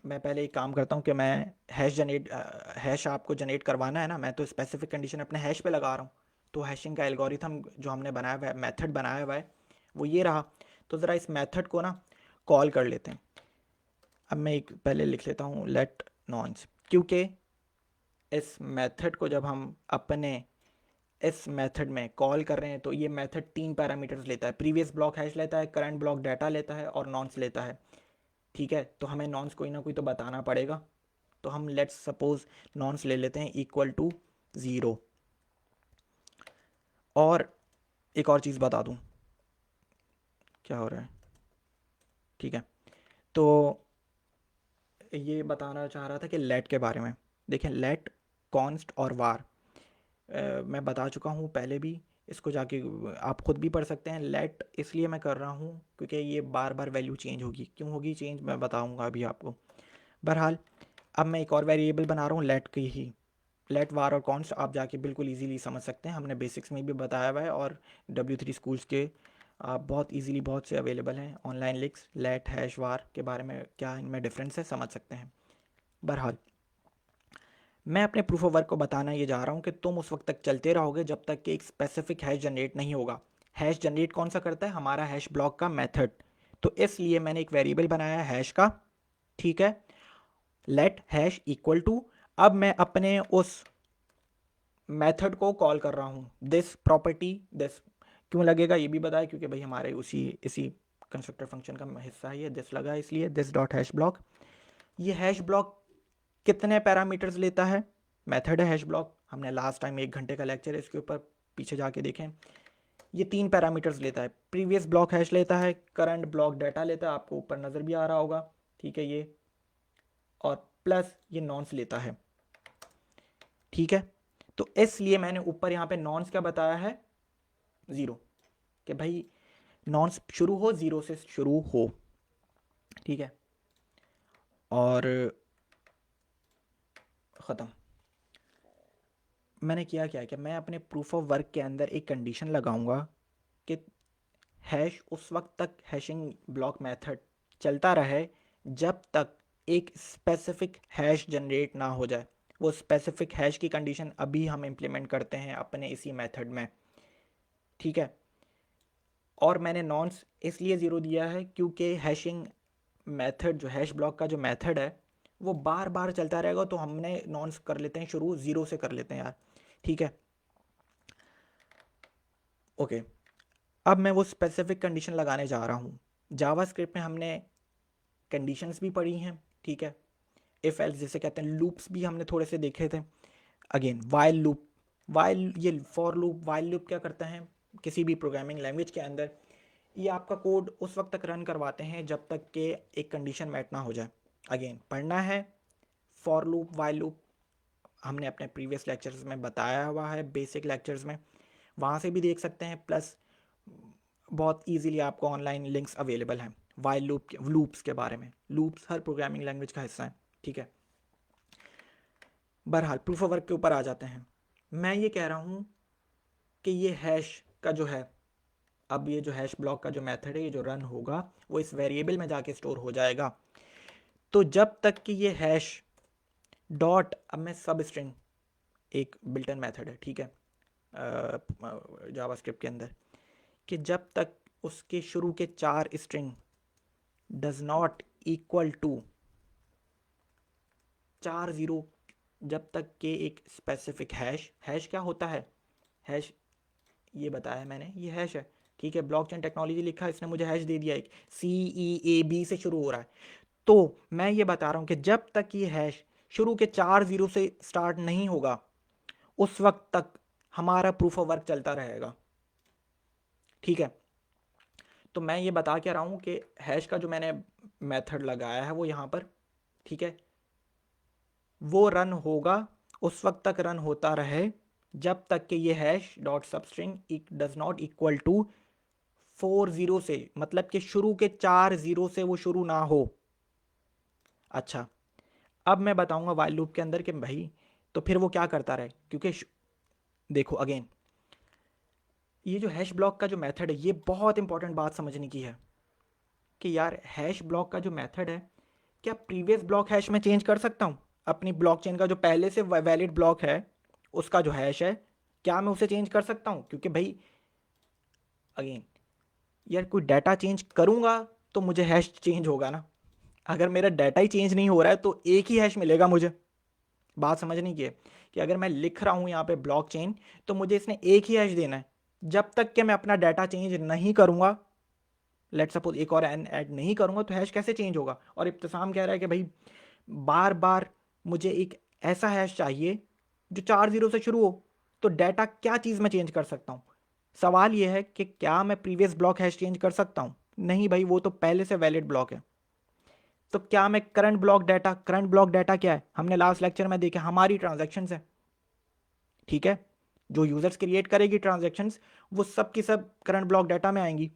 मैं पहले एक काम करता हूँ कि मैं हैश आपको जनरेट करवाना है ना, मैं तो स्पेसिफिक कंडीशन अपने हैश पे लगा रहा हूँ। तो हैशिंग का एल्गोरिथम जो हमने बनाया हुआ है, मेथड बनाया हुआ है, वो ये रहा। तो ज़रा इस मेथड को ना कॉल कर लेते हैं। अब मैं एक पहले लिख लेता हूँ लेट नॉन्स, क्योंकि इस मेथड को जब हम अपने इस मेथड में कॉल कर रहे हैं तो ये मेथड 3 पैरामीटर्स लेता है, प्रीवियस ब्लॉक हैश लेता है, करंट ब्लॉक डाटा लेता है, और नॉन्स लेता है, ठीक है। तो हमें नॉन्स कोई ना कोई तो बताना पड़ेगा। तो हम लेट्स सपोज नॉन्स ले लेते हैं इक्वल टू 0। और एक और चीज़ बता दूं, क्या हो रहा है, ठीक है। तो ये बताना चाह रहा था कि लेट के बारे में। देखें, लेट, कॉन्स्ट और वार मैं बता चुका हूँ पहले भी, इसको जाके आप खुद भी पढ़ सकते हैं। लेट इसलिए मैं कर रहा हूँ क्योंकि ये बार बार वैल्यू चेंज होगी, क्यों होगी चेंज मैं बताऊँगा अभी आपको। बहरहाल अब मैं एक और वेरिएबल बना रहा हूँ लेट की ही। लेट, वार और कॉन्स्ट आप जाके बिल्कुल इजीली समझ सकते हैं, हमने बेसिक्स में भी बताया हुआ है, और W3 स्कूल्स के आप बहुत इजीली बहुत से अवेलेबल हैं ऑनलाइन लिंक्स। लेट, हैश, वार के बारे में क्या इनमें डिफरेंस है समझ सकते हैं। बहरहाल मैं अपने प्रूफ ऑफ वर्क को बताना ये जा रहा हूँ कि तुम उस वक्त तक चलते रहोगे जब तक कि एक स्पेसिफिक हैश जनरेट नहीं होगा। हैश जनरेट कौन सा करता है, हमारा हैश ब्लॉक का मेथड। तो इसलिए मैंने एक वेरिएबल बनाया है हैश का, ठीक है। लेट हैश इक्वल टू, अब मैं अपने उस मेथड को कॉल कर रहा हूँ दिस प्रॉपर्टी। दिस क्यों लगेगा ये भी बताया, क्योंकि भाई हमारे उसी इसी कंस्ट्रक्टर फंक्शन का हिस्सा है ये, दिस लगा इसलिए दिस डॉट हैश ब्लॉक। ये हैश ब्लॉक कितने पैरामीटर्स लेता है, मेथड है हैश ब्लॉक, हमने लास्ट टाइम 1 घंटे का लेक्चर है इसके ऊपर, पीछे जाके देखें। ये 3 पैरामीटर्स लेता है, प्रीवियस ब्लॉक हैश लेता है, करंट ब्लॉक डाटा लेता है, आपको ऊपर नज़र भी आ रहा होगा, ठीक है ये, और प्लस ये नॉन्स लेता है, ठीक है। तो इसलिए मैंने ऊपर यहाँ पे नॉन्स क्या बताया है, 0, कि भाई नॉन्स शुरू हो 0 से शुरू हो, ठीक है। और ख़त्म। मैंने किया क्या कि मैं अपने प्रूफ ऑफ वर्क के अंदर एक कंडीशन लगाऊंगा कि हैश उस वक्त तक हैशिंग ब्लॉक मेथड चलता रहे जब तक एक स्पेसिफिक हैश जनरेट ना हो जाए। वो स्पेसिफिक हैश की कंडीशन अभी हम इम्प्लीमेंट करते हैं अपने इसी मेथड में, ठीक है। और मैंने नॉन्स इसलिए ज़ीरो दिया है क्योंकि हैशिंग मेथड जो हैश ब्लॉक का जो मेथड है वो बार बार चलता रहेगा, तो हमने नॉन्स कर लेते हैं शुरू 0 से कर लेते हैं यार, ठीक है। ओके, अब मैं वो स्पेसिफिक कंडीशन लगाने जा रहा हूँ। जावास्क्रिप्ट में हमने कंडीशंस भी पढ़ी हैं, ठीक है। इफ़ एल्स जिसे कहते हैं, लूप्स भी हमने थोड़े से देखे थे। अगेन वाइल लूप, वाइल ये फॉर लूप, वाइल लूप क्या करता है किसी भी प्रोग्रामिंग लैंग्वेज के अंदर, ये आपका कोड उस वक्त तक रन करवाते हैं जब तक कि एक कंडीशन मैट ना हो जाए। अगेन पढ़ना है फॉर लूप, वाइल लूप, हमने अपने प्रीवियस लेक्चर्स में बताया हुआ है, बेसिक लेक्चर्स में, वहाँ से भी देख सकते हैं। प्लस बहुत इजीली आपको ऑनलाइन लिंक्स अवेलेबल हैं वाइल लूप के, लूप्स के बारे में। लूप्स हर प्रोग्रामिंग लैंग्वेज का हिस्सा है, ठीक है। बहरहाल प्रूफ ऑफ वर्क के ऊपर आ जाते हैं। मैं ये कह रहा हूँ कि ये हैश का जो है, अब ये जो हैश ब्लॉक का जो मेथड है ये जो रन होगा वो इस वेरिएबल में जाके स्टोर हो जाएगा। तो जब तक कि ये हैश डॉट, अब मैं सब स्ट्रिंग, एक बिल्टन मेथड है, ठीक है, जावास्क्रिप्ट के अंदर, कि जब तक उसके शुरू के 4 string does not equal to 4 zero, जब तक के एक स्पेसिफिक हैश क्या होता है, हैश ये बताया मैंने, ये हैश है, ठीक है। ब्लॉकचेन टेक्नोलॉजी लिखा है, इसने मुझे हैश दे दिया एक, CEAB से शुरू हो रहा है। तो मैं ये बता रहा हूँ कि जब तक ये हैश शुरू के 4 ज़ीरो से स्टार्ट नहीं होगा, उस वक्त तक हमारा प्रूफ ऑफ वर्क चलता रहेगा, ठीक है। तो मैं ये बता क्या रहा हूँ कि हैश का जो मैंने मेथड लगाया है वो यहाँ पर, ठीक है, वो रन होगा, उस वक्त तक रन होता रहे जब तक कि ये hash dot substring does not equal to 4 zero से, मतलब कि शुरू के 4 ज़ीरो से वो शुरू ना हो। अच्छा, अब मैं बताऊंगा वाइल लूप के अंदर कि भाई तो फिर वो क्या करता रहे, क्योंकि देखो अगेन, ये जो हैश ब्लॉक का जो मेथड है, ये बहुत इंपॉर्टेंट बात समझने की है कि यार हैश ब्लॉक का जो मेथड है, क्या प्रीवियस ब्लॉक हैश में चेंज कर सकता हूँ? अपनी ब्लॉकचेन का जो पहले से वैलिड ब्लॉक है, उसका जो हैश है, क्या मैं उसे चेंज कर सकता हूँ? क्योंकि भाई अगेन यार, कोई डाटा चेंज करूँगा तो मुझे हैश चेंज होगा ना। अगर मेरा डाटा ही चेंज नहीं हो रहा है तो एक ही हैश मिलेगा मुझे। बात समझने की है कि अगर मैं लिख रहा हूँ यहाँ पे ब्लॉकचेन, तो मुझे इसने एक ही हैश देना है। जब तक कि मैं अपना डाटा चेंज नहीं करूँगा, लेट सपोज एक और एन ऐड नहीं करूँगा, तो हैश कैसे चेंज होगा? और इब्तिसाम कह रहा है कि भाई बार बार मुझे एक ऐसा हैश चाहिए जो 4 ज़ीरो से शुरू हो, तो डाटा क्या चीज़ मैं चेंज कर सकता हूँ? सवाल ये है कि क्या मैं प्रीवियस ब्लॉक हैश चेंज कर सकता हूँ? नहीं भाई, वो तो पहले से वैलिड ब्लॉक है। तो क्या मैं करंट ब्लॉक डाटा क्या है? हमने लास्ट लेक्चर में देखा, हमारी ट्रांजैक्शंस है, ठीक है। जो यूजर्स क्रिएट करेगी ट्रांजैक्शंस, वो सब की सब करंट ब्लॉक डाटा में आएंगी।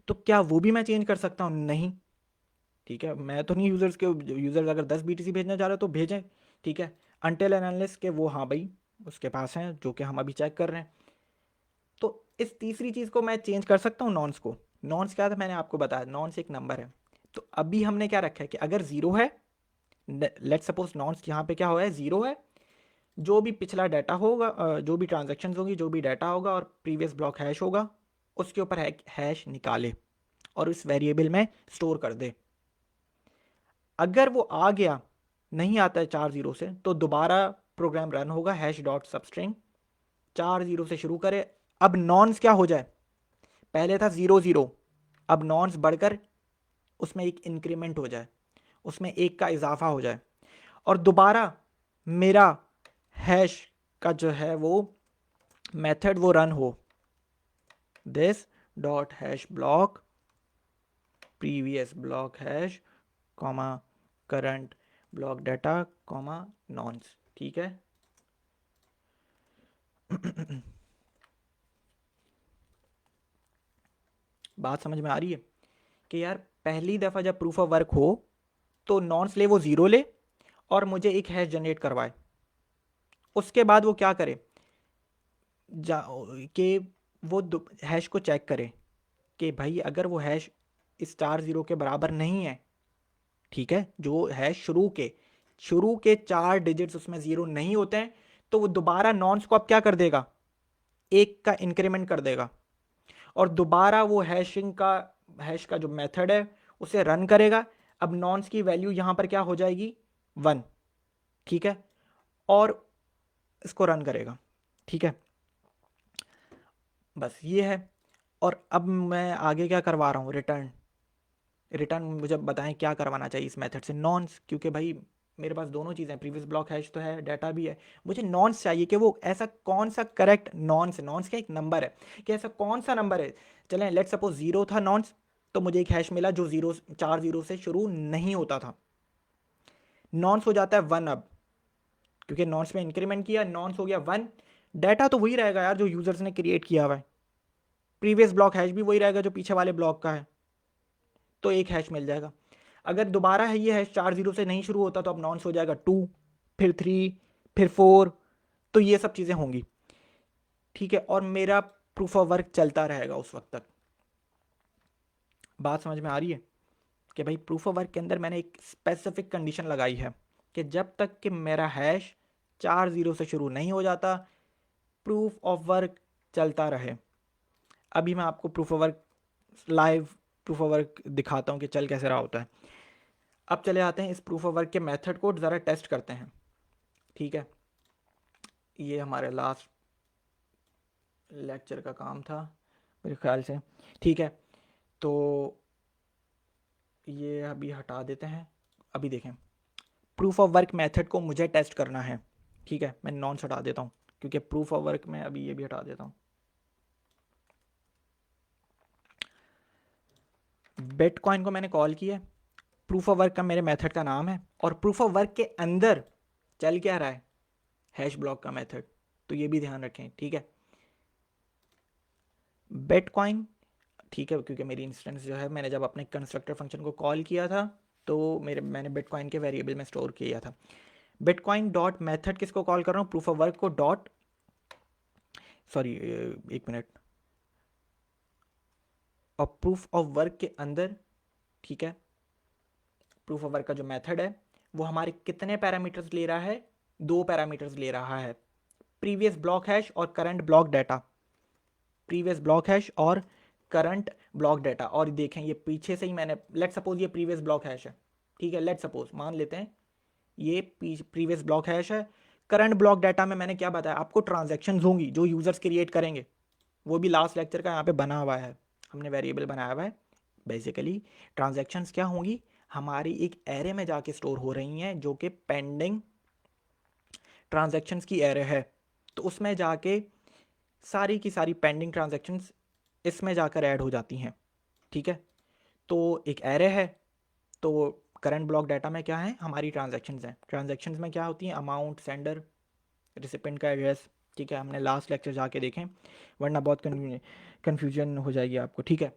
तो क्या वो भी मैं चेंज कर सकता हूँ? नहीं, ठीक है। मैं तो नहीं, यूजर्स अगर 10 BTC भेजना चाह रहे हो तो भेजें, ठीक है, अनटिल एंड अनलेस के वो हाँ भाई उसके पास हैं, जो कि हम अभी चेक कर रहे हैं। तो इस तीसरी चीज़ को मैं चेंज कर सकता हूँ, नॉन्स को। नॉन्स क्या था मैंने आपको बताया, नॉन्स एक नंबर है। तो अभी हमने क्या रखा है कि अगर ज़ीरो है, लेट सपोज नॉन्स यहाँ पे क्या हुआ है, ज़ीरो है, जो भी पिछला डाटा होगा, जो भी ट्रांजेक्शन होगी, जो भी डाटा होगा और प्रीवियस ब्लॉक हैश होगा, उसके ऊपर हैश निकाले और इस वेरिएबल में स्टोर कर दे। अगर वो आ गया, नहीं आता है 4 ज़ीरो से, तो दोबारा प्रोग्राम रन होगा, हैश डॉट सबस्ट्रिंग 4 ज़ीरो से शुरू करे। अब नॉन्स क्या हो जाए, पहले था 0 0, अब नॉन्स बढ़कर उसमें एक इंक्रीमेंट हो जाए, उसमें एक का इजाफा हो जाए, और दोबारा मेरा हैश का जो है वो मेथड वो रन हो, this dot hash block previous block hash comma current block data comma nonce, ठीक है। बात समझ में आ रही है कि यार पहली दफ़ा जब प्रूफ ऑफ वर्क हो तो नॉन्स ले वो ज़ीरो ले और मुझे एक हैश जनरेट करवाए। उसके बाद वो क्या करे, जा कि वो हैश को चेक करे कि भाई अगर वो हैश इस 4 ज़ीरो के बराबर नहीं है, ठीक है, जो हैश शुरू के 4 डिजिट्स उसमें ज़ीरो नहीं होते हैं, तो वो दोबारा नॉन्स को अब क्या कर देगा, एक का इंक्रीमेंट कर देगा और दोबारा वो हैश का जो मेथड है उसे रन करेगा। अब नॉन्स की वैल्यू यहां पर क्या हो जाएगी, 1, ठीक है, और इसको रन करेगा, ठीक है। बस ये है। और अब मैं आगे क्या करवा रहा हूँ, रिटर्न मुझे बताएं क्या करवाना चाहिए इस मेथड से, नॉन्स, क्योंकि भाई मेरे पास दोनों चीज़ें, प्रीवियस ब्लॉक हैश तो है, डाटा भी है, मुझे नॉन्स चाहिए कि वो ऐसा कौन सा करेक्ट नॉन्स का एक नंबर है, कि ऐसा कौन सा नंबर है, चलें लेट सपोज 0 था नॉन्स, तो मुझे एक हैश मिला जो 4 ज़ीरो से शुरू नहीं होता था, नॉन्स हो जाता है 1 अब, क्योंकि नॉन्स में इंक्रीमेंट किया, नॉन्स हो गया 1। डाटा तो वही रहेगा यार जो यूजर्स ने क्रिएट किया हुआ है, प्रीवियस ब्लॉक हैश भी वही रहेगा जो पीछे वाले ब्लॉक का है, तो एक हैश मिल जाएगा। अगर दोबारा है ये हैश 4 ज़ीरो से नहीं शुरू होता, तो अब नॉन्स हो जाएगा 2, फिर 3, फिर 4, तो ये सब चीज़ें होंगी, ठीक है, और मेरा प्रूफ ऑफ वर्क चलता रहेगा उस वक्त तक। बात समझ में आ रही है कि भाई प्रूफ ऑफ वर्क के अंदर मैंने एक स्पेसिफिक कंडीशन लगाई है कि जब तक कि मेरा हैश 4 ज़ीरो से शुरू नहीं हो जाता, प्रूफ ऑफ वर्क चलता रहे। अभी मैं आपको प्रूफ ऑफ वर्क दिखाता हूँ कि चल कैसे रहा होता है। अब चले आते हैं इस प्रूफ ऑफ वर्क के मेथड को ज़रा टेस्ट करते हैं। ठीक है, ये हमारे लास्ट लेक्चर का काम था मेरे ख्याल से। ठीक है, तो ये अभी हटा देते हैं। अभी देखें, प्रूफ ऑफ वर्क मेथड को मुझे टेस्ट करना है। ठीक है, मैं नॉन्स हटा देता हूँ क्योंकि प्रूफ ऑफ वर्क में अभी ये भी हटा देता हूँ। बिटकॉइन को मैंने कॉल किया, प्रूफ ऑफ वर्क का मेरे मेथड का नाम है, और प्रूफ ऑफ वर्क के अंदर चल क्या रहा है, हैश ब्लॉक का मेथड। तो ये भी ध्यान रखें। ठीक है, बिटकॉइन, ठीक है, क्योंकि मेरी इंस्टेंस जो है, मैंने जब अपने कंस्ट्रक्टर फंक्शन को कॉल किया था तो मैंने बिटकॉइन के वेरिएबल में स्टोर किया था। बिटकॉइन डॉट मेथड किसको कॉल कर रहा हूँ, proof of work co dot, sorry एक मिनट, और प्रूफ ऑफ वर्क के अंदर, ठीक है, प्रूफ ऑफ वर्क का जो मेथड है वो हमारे कितने पैरामीटर्स ले रहा है, 2 पैरामीटर्स ले रहा है, प्रीवियस ब्लॉक हैश और current block data, previous block hash और करंट ब्लॉक डाटा। और देखें ये पीछे से ही मैंने, लेट सपोज ये प्रीवियस ब्लॉक हैश है, ठीक है, लेट सपोज मान लेते हैं ये प्रीवियस ब्लॉक हैश है। करंट ब्लॉक डाटा में मैंने क्या बताया आपको, ट्रांजैक्शंस होंगी जो यूजर्स क्रिएट करेंगे, वो भी लास्ट लेक्चर का यहाँ पे बना हुआ है, हमने वेरिएबल बनाया हुआ है। बेसिकली ट्रांजैक्शंस क्या होंगी, हमारी एक एरे में जाके स्टोर हो रही हैं जो कि पेंडिंग ट्रांजैक्शंस की एरे है। तो उसमें जाके सारी की सारी पेंडिंग ट्रांजैक्शंस इसमें जाकर ऐड हो जाती हैं। ठीक है, तो एक एरे है, तो करंट ब्लॉक डाटा में क्या है, हमारी ट्रांजैक्शंस हैं। ट्रांजैक्शंस में क्या होती हैं, अमाउंट, सेंडर, रिसिपेंट का एड्रेस। ठीक है, हमने लास्ट लेक्चर जाके देखें वरना बहुत कन्फ्यूजन हो जाएगी आपको। ठीक है,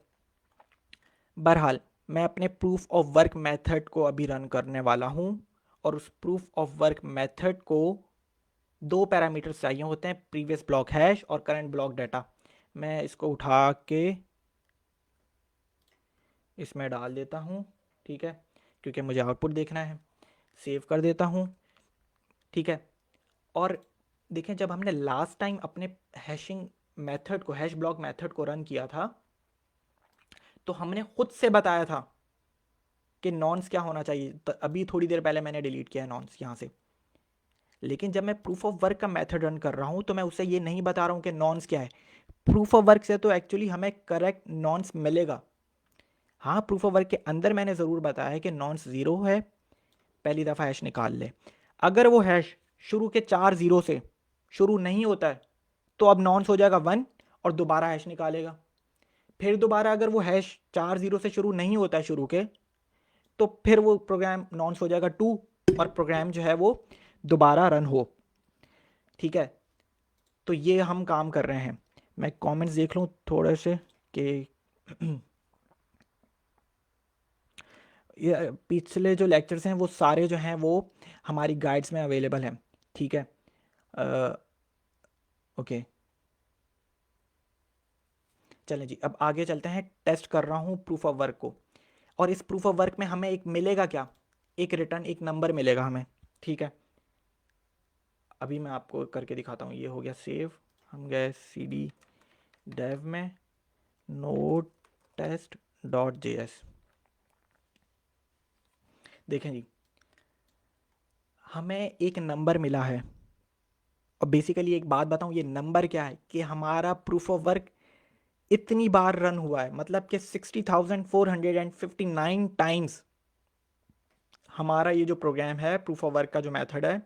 बहरहाल मैं अपने प्रूफ ऑफ वर्क मेथड को अभी रन करने वाला हूँ, और उस प्रूफ ऑफ वर्क मेथड को 2 पैरामीटर्स चाहिए होते हैं, प्रीवियस ब्लॉक हैश और करंट ब्लॉक डाटा। मैं इसको उठा के इसमें डाल देता हूँ। ठीक है, क्योंकि मुझे आउटपुट देखना है, सेव कर देता हूँ। ठीक है, और देखें जब हमने लास्ट टाइम अपने हैशिंग मेथड को, हैश ब्लॉक मेथड को रन किया था, तो हमने खुद से बताया था कि नॉन्स क्या होना चाहिए। तो अभी थोड़ी देर पहले मैंने डिलीट किया है नॉन्स यहाँ से, लेकिन जब मैं प्रूफ ऑफ वर्क का मेथड रन कर रहा हूँ तो मैं उससे ये नहीं बता रहा हूँ कि नॉन्स क्या है। प्रूफ ऑफ वर्क से तो एक्चुअली हमें करेक्ट नॉन्स मिलेगा। हाँ, प्रूफ ऑफ वर्क के अंदर मैंने ज़रूर बताया है कि नॉन्स 0 है, पहली दफ़ा हैश निकाल ले। अगर वो हैश शुरू के 4 0 से शुरू नहीं होता है तो अब नॉन्स हो जाएगा 1 और दोबारा हैश निकालेगा। फिर दोबारा अगर वो हैश 4 0 से शुरू नहीं होता है शुरू के, तो फिर वो प्रोग्राम नॉन्स हो जाएगा 2 और प्रोग्राम जो है वो दोबारा रन हो। ठीक है, तो ये हम काम कर रहे हैं। मैं कमेंट्स देख लूँ थोड़े से कि ये पिछले जो लेक्चर्स हैं वो सारे जो हैं वो हमारी गाइड्स में अवेलेबल हैं। ठीक है, ओके, चलें जी, अब आगे चलते हैं। टेस्ट कर रहा हूँ प्रूफ ऑफ वर्क को, और इस प्रूफ ऑफ वर्क में हमें एक मिलेगा क्या, एक रिटर्न, एक नंबर मिलेगा हमें। ठीक है, अभी मैं आपको करके दिखाता हूँ। ये हो गया सेव, हम गए cd dev में नोड टेस्ट डॉट JS। देखें जी, हमें एक नंबर मिला है, और बेसिकली एक बात बताऊं, ये नंबर क्या है कि हमारा प्रूफ ऑफ वर्क इतनी बार रन हुआ है, मतलब कि 60,459 टाइम्स हमारा ये जो प्रोग्राम है, प्रूफ ऑफ वर्क का जो मेथड है,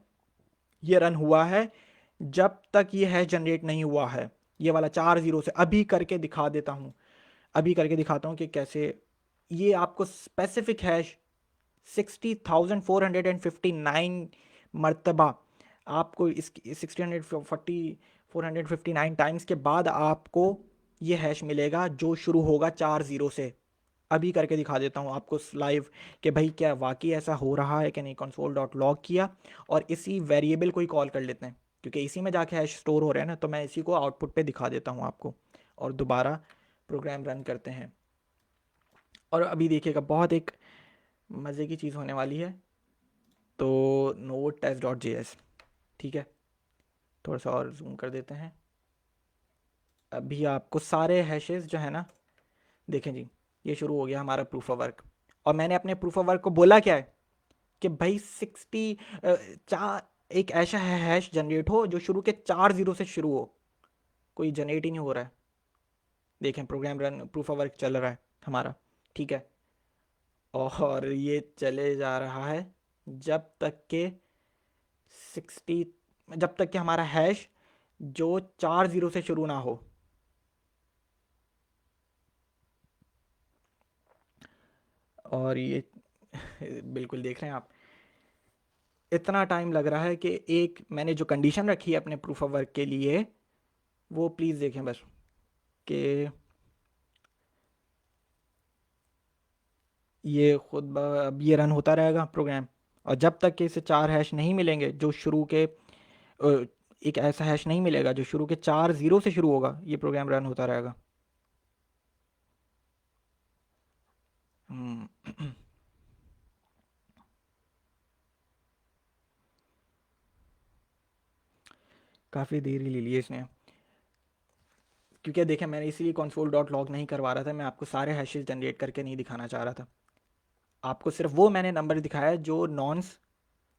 ये रन हुआ है जब तक ये हैश जनरेट नहीं हुआ है। ये वाला 4 0 से अभी करके दिखा देता हूँ, अभी करके दिखाता हूँ कि कैसे ये आपको स्पेसिफिक हैश 60,459 मरतबा आपको इस 459 टाइम्स के बाद आपको ये हैश मिलेगा जो शुरू होगा 4 0 से। अभी करके दिखा देता हूँ आपको लाइव कि भाई क्या वाकई ऐसा हो रहा है कि नहीं। कंसोल डॉट लॉग किया और इसी वेरिएबल को ही कॉल कर लेते हैं क्योंकि इसी में जाके हैश स्टोर हो रहे हैं ना, तो मैं इसी को आउटपुट पे दिखा देता हूँ आपको, और दोबारा प्रोग्राम रन करते हैं। और अभी देखिएगा बहुत एक मज़े की चीज़ होने वाली है। तो नोड टेस्ट डॉट JS, ठीक है, थोड़ा सा और जूम कर देते हैं। अभी आपको सारे हैशेस जो है ना, देखें जी, ये शुरू हो गया हमारा प्रूफ ऑफ वर्क, और मैंने अपने प्रूफ ऑफ वर्क को बोला क्या है, कि भाई 60 चार एक ऐसा हैश जनरेट हो जो शुरू के 4 जीरो से शुरू हो। कोई जनरेट ही नहीं हो रहा है। देखें program run proof of work चल रहा है हमारा, ठीक है, और ये चले जा रहा है जब तक के 60 जब तक कि हमारा हैश जो 4 जीरो से शुरू ना हो। और ये बिल्कुल देख रहे हैं आप, इतना टाइम लग रहा है कि एक मैंने जो कंडीशन रखी है अपने प्रूफ ऑफ वर्क के लिए, वो प्लीज़ देखें बस कि ये खुद अब ये रन होता रहेगा प्रोग्राम, और जब तक कि इसे 4 हैश नहीं मिलेंगे जो शुरू के एक ऐसा हैश नहीं मिलेगा जो शुरू के 4 जीरो से शुरू होगा, ये प्रोग्राम रन होता रहेगा। काफ़ी देरी ले ली है इसने, क्योंकि देखें मैंने इसीलिए कंसोल डॉट लॉग नहीं करवा रहा था, मैं आपको सारे हैशेस जनरेट करके नहीं दिखाना चाह रहा था। आपको सिर्फ वो मैंने नंबर दिखाया जो नॉन्स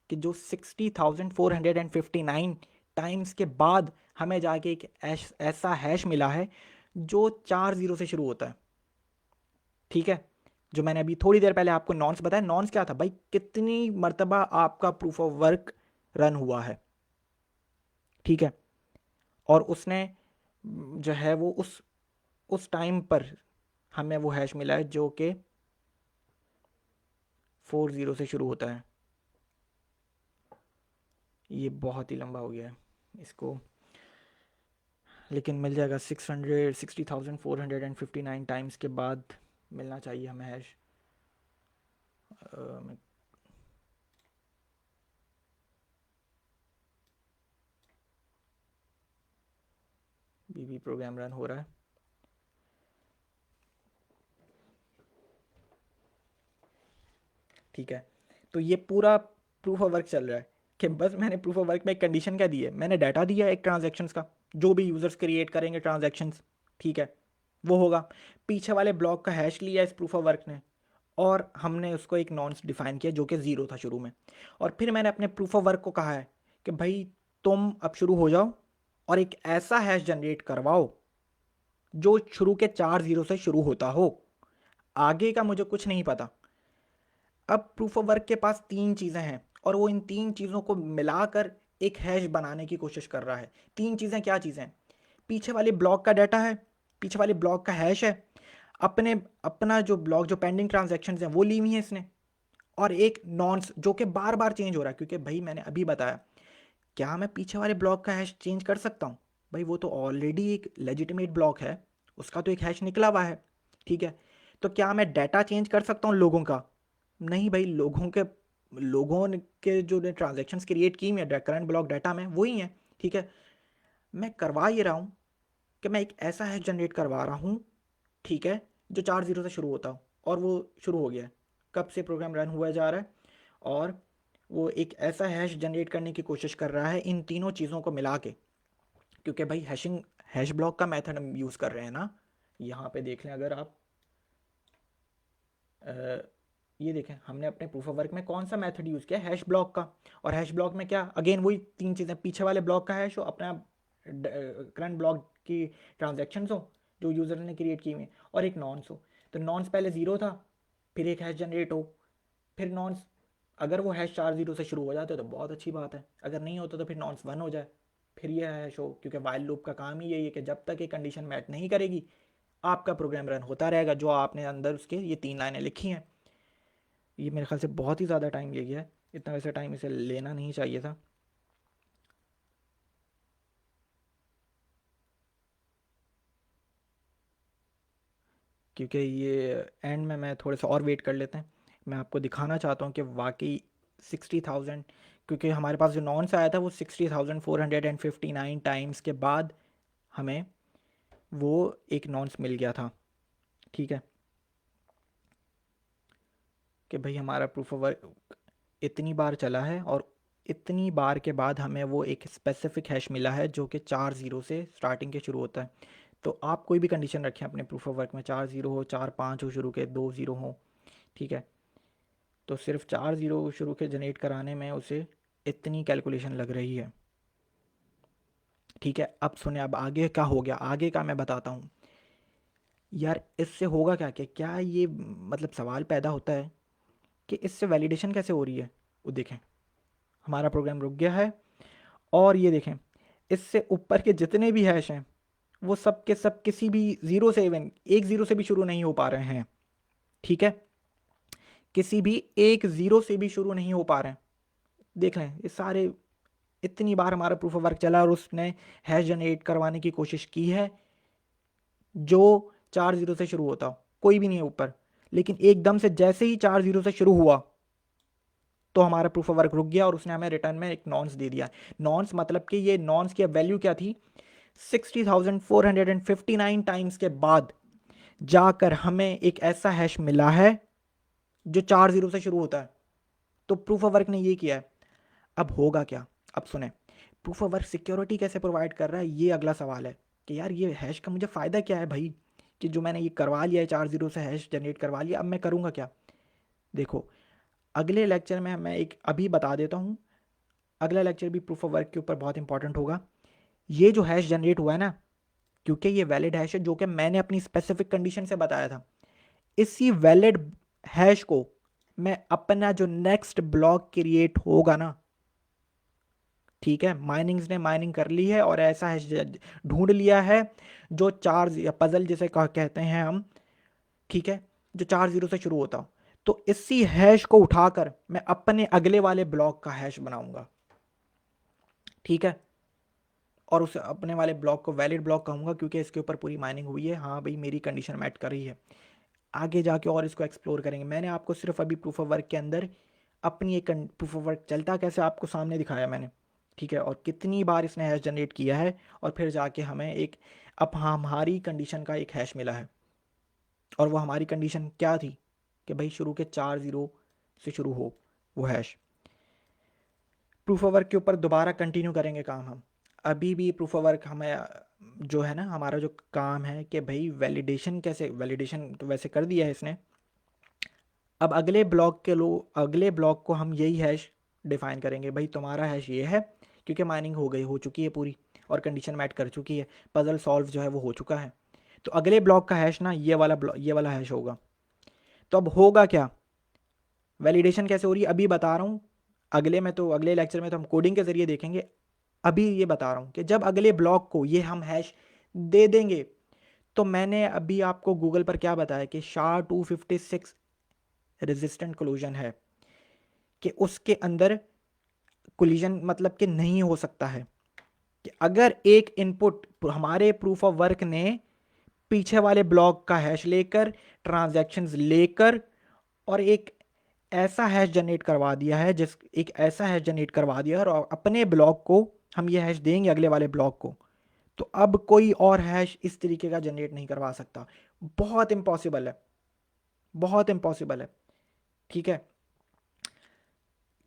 कि जो 60,459 टाइम्स के बाद हमें जाके एक ऐसा हैश मिला है जो 4 जीरो से शुरू होता है, ठीक है। जो मैंने अभी थोड़ी देर पहले आपको नॉन्स बताया, नॉन्स क्या था भाई, कितनी मर्तबा आपका प्रूफ ऑफ वर्क रन हुआ है, ठीक है, और उसने जो है वो उस टाइम पर हमें वो हैश मिला है जो कि 4 जीरो से शुरू होता है। ये बहुत ही लंबा हो गया है इसको, लेकिन मिल जाएगा 60,459 टाइम्स के बाद मिलना चाहिए हमें हैश। बीबी प्रोग्राम रन हो रहा है, ठीक है। तो ये पूरा प्रूफ ऑफ वर्क चल रहा है कि बस मैंने प्रूफ ऑफ वर्क में एक कंडीशन क्या दी है, मैंने डाटा दिया एक ट्रांजैक्शंस का, जो भी यूज़र्स क्रिएट करेंगे ट्रांजैक्शंस, ठीक है, वो होगा। पीछे वाले ब्लॉक का हैश लिया इस प्रूफ ऑफ वर्क ने, और हमने उसको एक नॉन्स डिफाइन किया जो कि ज़ीरो था शुरू में। और फिर मैंने अपने प्रूफ ऑफ वर्क को कहा है कि भाई तुम अब शुरू हो जाओ और एक ऐसा हैश जनरेट करवाओ जो शुरू के 4 जीरो से शुरू होता हो। आगे का मुझे कुछ नहीं पता। अब प्रूफ ऑफ वर्क के पास 3 चीज़ें हैं और वो इन 3 चीज़ों को मिलाकर एक हैश बनाने की कोशिश कर रहा है। 3 चीज़ें क्या चीज़ें? पीछे वाले ब्लॉक का डाटा है, पीछे वाले ब्लॉक का हैश है, अपने अपना जो ब्लॉक जो पेंडिंग ट्रांजैक्शंस हैं वो ली हुई है इसने, और एक नॉन्स जो कि बार बार चेंज हो रहा है। क्योंकि भाई मैंने अभी बताया, क्या मैं पीछे वाले ब्लॉक का हैश चेंज कर सकता हूँ? भाई वो तो ऑलरेडी एक लेजिटिमेट ब्लॉक है, उसका तो एक हैश निकला हुआ है, ठीक है। तो क्या मैं डाटा चेंज कर सकता हूँ लोगों का? नहीं भाई, लोगों के जो ट्रांजेक्शन्स क्रिएट की हुई है करंट ब्लॉक डाटा में वही हैं, ठीक है। मैं करवा ये रहा हूँ कि मैं एक ऐसा हैश जनरेट करवा रहा हूँ, ठीक है, जो 4 जीरो से शुरू होता हो, और वो शुरू हो गया है। कब से प्रोग्राम रन हुआ जा रहा है, और वो एक ऐसा हैश जनरेट करने की कोशिश कर रहा है इन तीनों चीज़ों को मिला के। क्योंकि भाई हैश ब्लॉक का मेथड हम यूज़ कर रहे हैं ना। यहाँ पे देख लें अगर आप, ये देखें हमने अपने प्रूफ ऑफ वर्क में कौन सा मेथड यूज़ किया, हैश ब्लॉक का। और हैश ब्लॉक में क्या, अगेन वही 3 चीज़ें, पीछे वाले ब्लॉक का हैश हो, अपना करंट ब्लॉक की ट्रांजेक्शन्स हो जो यूज़र ने क्रिएट की हुई हैं, और एक नॉन्स हो। तो नॉन्स पहले ज़ीरो था, फिर एक हैश जनरेट हो, फिर नॉन्स, अगर वो हैश 4 जीरो से शुरू हो जाते तो बहुत अच्छी बात है, अगर नहीं होता तो फिर नॉन्स 1 हो जाए, फिर ये हैश हो। क्योंकि वाइल लूप का काम ही यही है कि जब तक ये कंडीशन मैच नहीं करेगी आपका प्रोग्राम रन होता रहेगा, जो आपने अंदर उसके ये 3 लाइनें लिखी हैं। ये मेरे ख्याल से बहुत ही ज़्यादा टाइम ले गया है, इतना वैसे टाइम इसे लेना नहीं चाहिए था। क्योंकि ये एंड में मैं थोड़े सा और वेट कर लेते हैं, मैं आपको दिखाना चाहता हूँ कि वाकई 60,000, क्योंकि हमारे पास जो नॉन्स आया था वो 60,459 टाइम्स के बाद हमें वो एक नॉन्स मिल गया था, ठीक है, कि भाई हमारा प्रूफ ऑफ वर्क इतनी बार चला है और इतनी बार के बाद हमें वो एक स्पेसिफिक हैश मिला है जो कि 4 जीरो से स्टार्टिंग के शुरू होता है। तो आप कोई भी कंडीशन रखें अपने प्रूफ ऑफ वर्क में, 4 जीरो हो, 4 5 हो शुरू के, 2 जीरो हो, ठीक है, तो सिर्फ 4 ज़ीरो शुरू के जनरेट कराने में उसे इतनी कैलकुलेशन लग रही है। ठीक है, अब सुने, अब आगे का हो गया, आगे का मैं बताता हूँ। यार इससे होगा क्या, क्या ये मतलब सवाल पैदा होता है कि इससे वैलिडेशन कैसे हो रही है। वो देखें, हमारा प्रोग्राम रुक गया है, और ये देखें इससे ऊपर के जितने भी हैश हैं वो सब के सब किसी भी ज़ीरो से, इवन एक ज़ीरो से भी शुरू नहीं हो पा रहे हैं। ठीक है, किसी भी एक ज़ीरो से भी शुरू नहीं हो पा रहे हैं। देख लें, ये सारे इतनी बार हमारा प्रूफ ऑफ वर्क चला और उसने हैश जनरेट करवाने की कोशिश की है जो 4 ज़ीरो से शुरू होता हो, कोई भी नहीं है ऊपर। लेकिन एकदम से जैसे ही 4 ज़ीरो से शुरू हुआ तो हमारा प्रूफ ऑफ वर्क रुक गया और उसने हमें रिटर्न में एक नॉन्स दे दिया। नॉन्स मतलब कि ये नॉन्स की वैल्यू क्या थी, 60,459 टाइम्स के बाद जाकर हमें एक ऐसा हैश मिला है जो 4 ज़ीरो से शुरू होता है। तो प्रूफ ऑफ वर्क ने ये किया है। अब होगा क्या, अब सुने, प्रूफ ऑफ वर्क सिक्योरिटी कैसे प्रोवाइड कर रहा है, ये अगला सवाल है कि यार ये हैश का मुझे फ़ायदा क्या है भाई, कि जो मैंने ये करवा लिया है 4 ज़ीरो से हैश जनरेट करवा लिया, अब मैं करूँगा क्या। देखो, अगले लेक्चर में मैं एक अभी बता देता हूँ, अगला लेक्चर भी प्रूफ ऑफ वर्क के ऊपर बहुत इंपॉर्टेंट होगा। ये जो हैश जनरेट हुआ है ना, क्योंकि ये वैलिड हैश है जो कि मैंने अपनी स्पेसिफिक कंडीशन से बताया था, इसी वैलिड हैश को मैं अपना जो नेक्स्ट ब्लॉक क्रिएट होगा ना, ठीक है, माइनिंग्स ने माइनिंग कर ली है और ऐसा हैश ढूंढ लिया है जो चार पजल जिसे कहते हैं हम, ठीक है, जो 4 ज़ीरो से शुरू होता हो। तो इसी हैश को उठाकर मैं अपने अगले वाले ब्लॉक का हैश बनाऊंगा। ठीक है, और उस अपने वाले ब्लॉक को वैलिड ब्लॉक कहूंगा क्योंकि इसके ऊपर पूरी माइनिंग हुई है, हाँ भाई मेरी कंडीशन मैच कर रही है। आगे जाके और इसको एक्सप्लोर करेंगे। मैंने आपको सिर्फ अभी प्रूफ ऑफ वर्क के अंदर अपनी एक प्रूफ ऑफ वर्क चलता कैसे आपको सामने दिखाया मैंने, ठीक है, और कितनी बार इसने हैश जनरेट किया है, और फिर जाके हमें एक अब हमारी कंडीशन का एक हैश मिला है। और वो हमारी कंडीशन क्या थी कि भाई शुरू के 4 ज़ीरो से शुरू हो वो हैश। प्रूफ ऑफ वर्क के ऊपर दोबारा कंटिन्यू करेंगे काम हम। अभी भी प्रूफ ऑफ वर्क हमें जो है ना, हमारा जो काम है कि भाई वैलिडेशन कैसे, वैलिडेशन तो वैसे कर दिया है इसने। अब अगले ब्लॉक को हम यही हैश डिफाइन करेंगे, भाई तुम्हारा हैश ये है, क्योंकि माइनिंग हो चुकी है पूरी और कंडीशन मैट कर चुकी है, पजल सॉल्व जो है वो हो चुका है। तो अगले ब्लॉक का हैश ना ये वाला हैश होगा। तो अब होगा क्या, वैलिडेशन कैसे हो रही है अभी बता रहा हूँ, अगले लेक्चर में तो हम कोडिंग के जरिए देखेंगे। अभी ये बता रहा हूँ कि जब अगले ब्लॉक को ये हम हैश दे देंगे, तो मैंने अभी आपको गूगल पर क्या बताया कि SHA-256 रेजिस्टेंट कोलिजन है, कि उसके अंदर कोलिजन मतलब कि नहीं हो सकता है, कि अगर एक इनपुट हमारे प्रूफ ऑफ वर्क ने पीछे वाले ब्लॉक का हैश लेकर, ट्रांजैक्शंस लेकर, और एक ऐसा हैश जनरेट करवा दिया है और अपने ब्लॉक को हम ये हैश देंगे अगले वाले ब्लॉक को, तो अब कोई और हैश इस तरीके का जनरेट नहीं करवा सकता। बहुत इम्पॉसिबल है, बहुत इम्पॉसिबल है। ठीक है,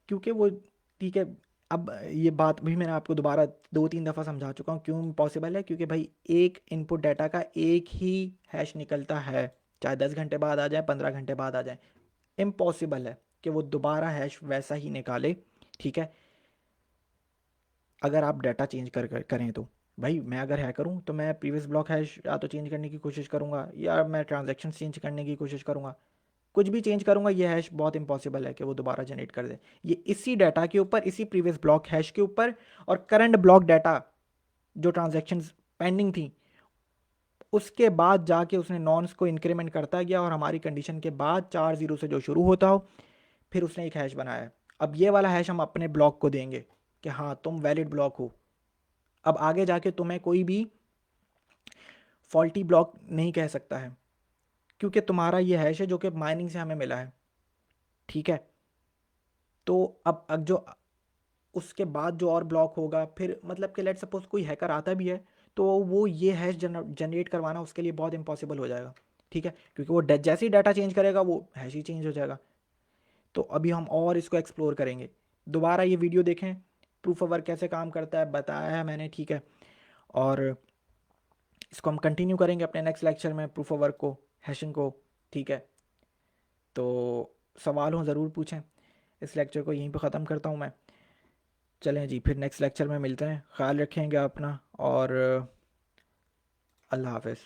क्योंकि वो, ठीक है, अब ये बात भी मैंने आपको दोबारा 2-3 दफ़ा समझा चुका हूँ क्यों इम्पॉसिबल है, क्योंकि भाई एक इनपुट डाटा का एक ही हैश निकलता है, चाहे 10 घंटे बाद आ जाए, 15 घंटे बाद आ जाए, इम्पॉसिबल है कि वो दोबारा हैश वैसा ही निकाले। ठीक है, अगर आप डाटा चेंज करें तो भाई मैं अगर है करूँ तो मैं प्रीवियस ब्लॉक हैश या तो चेंज करने की कोशिश करूँगा, या मैं ट्रांजेक्शन चेंज करने की कोशिश करूँगा, कुछ भी चेंज करूँगा, ये हैश बहुत इंपॉसिबल है कि वो दोबारा जनरेट कर दे। ये इसी डाटा के ऊपर, इसी प्रीवियस ब्लॉक हैश के ऊपर और करंट ब्लॉक डाटा जो ट्रांजेक्शन्स पेंडिंग थी उसके बाद जाके उसने नॉन्स को इंक्रीमेंट करता गया, और हमारी कंडीशन के बाद 4 ज़ीरो से जो शुरू होता हो, फिर उसने एक हैश बनाया है। अब ये वाला हैश हम अपने ब्लॉक को देंगे कि हाँ तुम वैलिड ब्लॉक हो। अब आगे जाके तुम्हें कोई भी फॉल्टी ब्लॉक नहीं कह सकता है, क्योंकि तुम्हारा ये हैश है जो कि माइनिंग से हमें मिला है। ठीक है, तो अब जो उसके बाद जो और ब्लॉक होगा, फिर मतलब कि लेट सपोज कोई हैकर आता भी है तो वो ये हैश जनरेट करवाना उसके लिए बहुत इंपॉसिबल हो जाएगा। ठीक है, क्योंकि वो जैसे ही डाटा चेंज करेगा वो हैश ही चेंज हो जाएगा। तो अभी हम और इसको एक्सप्लोर करेंगे। दोबारा ये वीडियो देखें, प्रूफ ऑफ वर्क कैसे काम करता है बताया है मैंने। ठीक है, और इसको हम कंटिन्यू करेंगे अपने नेक्स्ट लेक्चर में, प्रूफ ऑफ वर्क को, हैशिंग को। ठीक है, तो सवाल हों ज़रूर पूछें। इस लेक्चर को यहीं पे ख़त्म करता हूँ मैं। चलें जी, फिर नेक्स्ट लेक्चर में मिलते हैं। ख्याल रखेंगे अपना, और अल्लाह हाफ़िज़।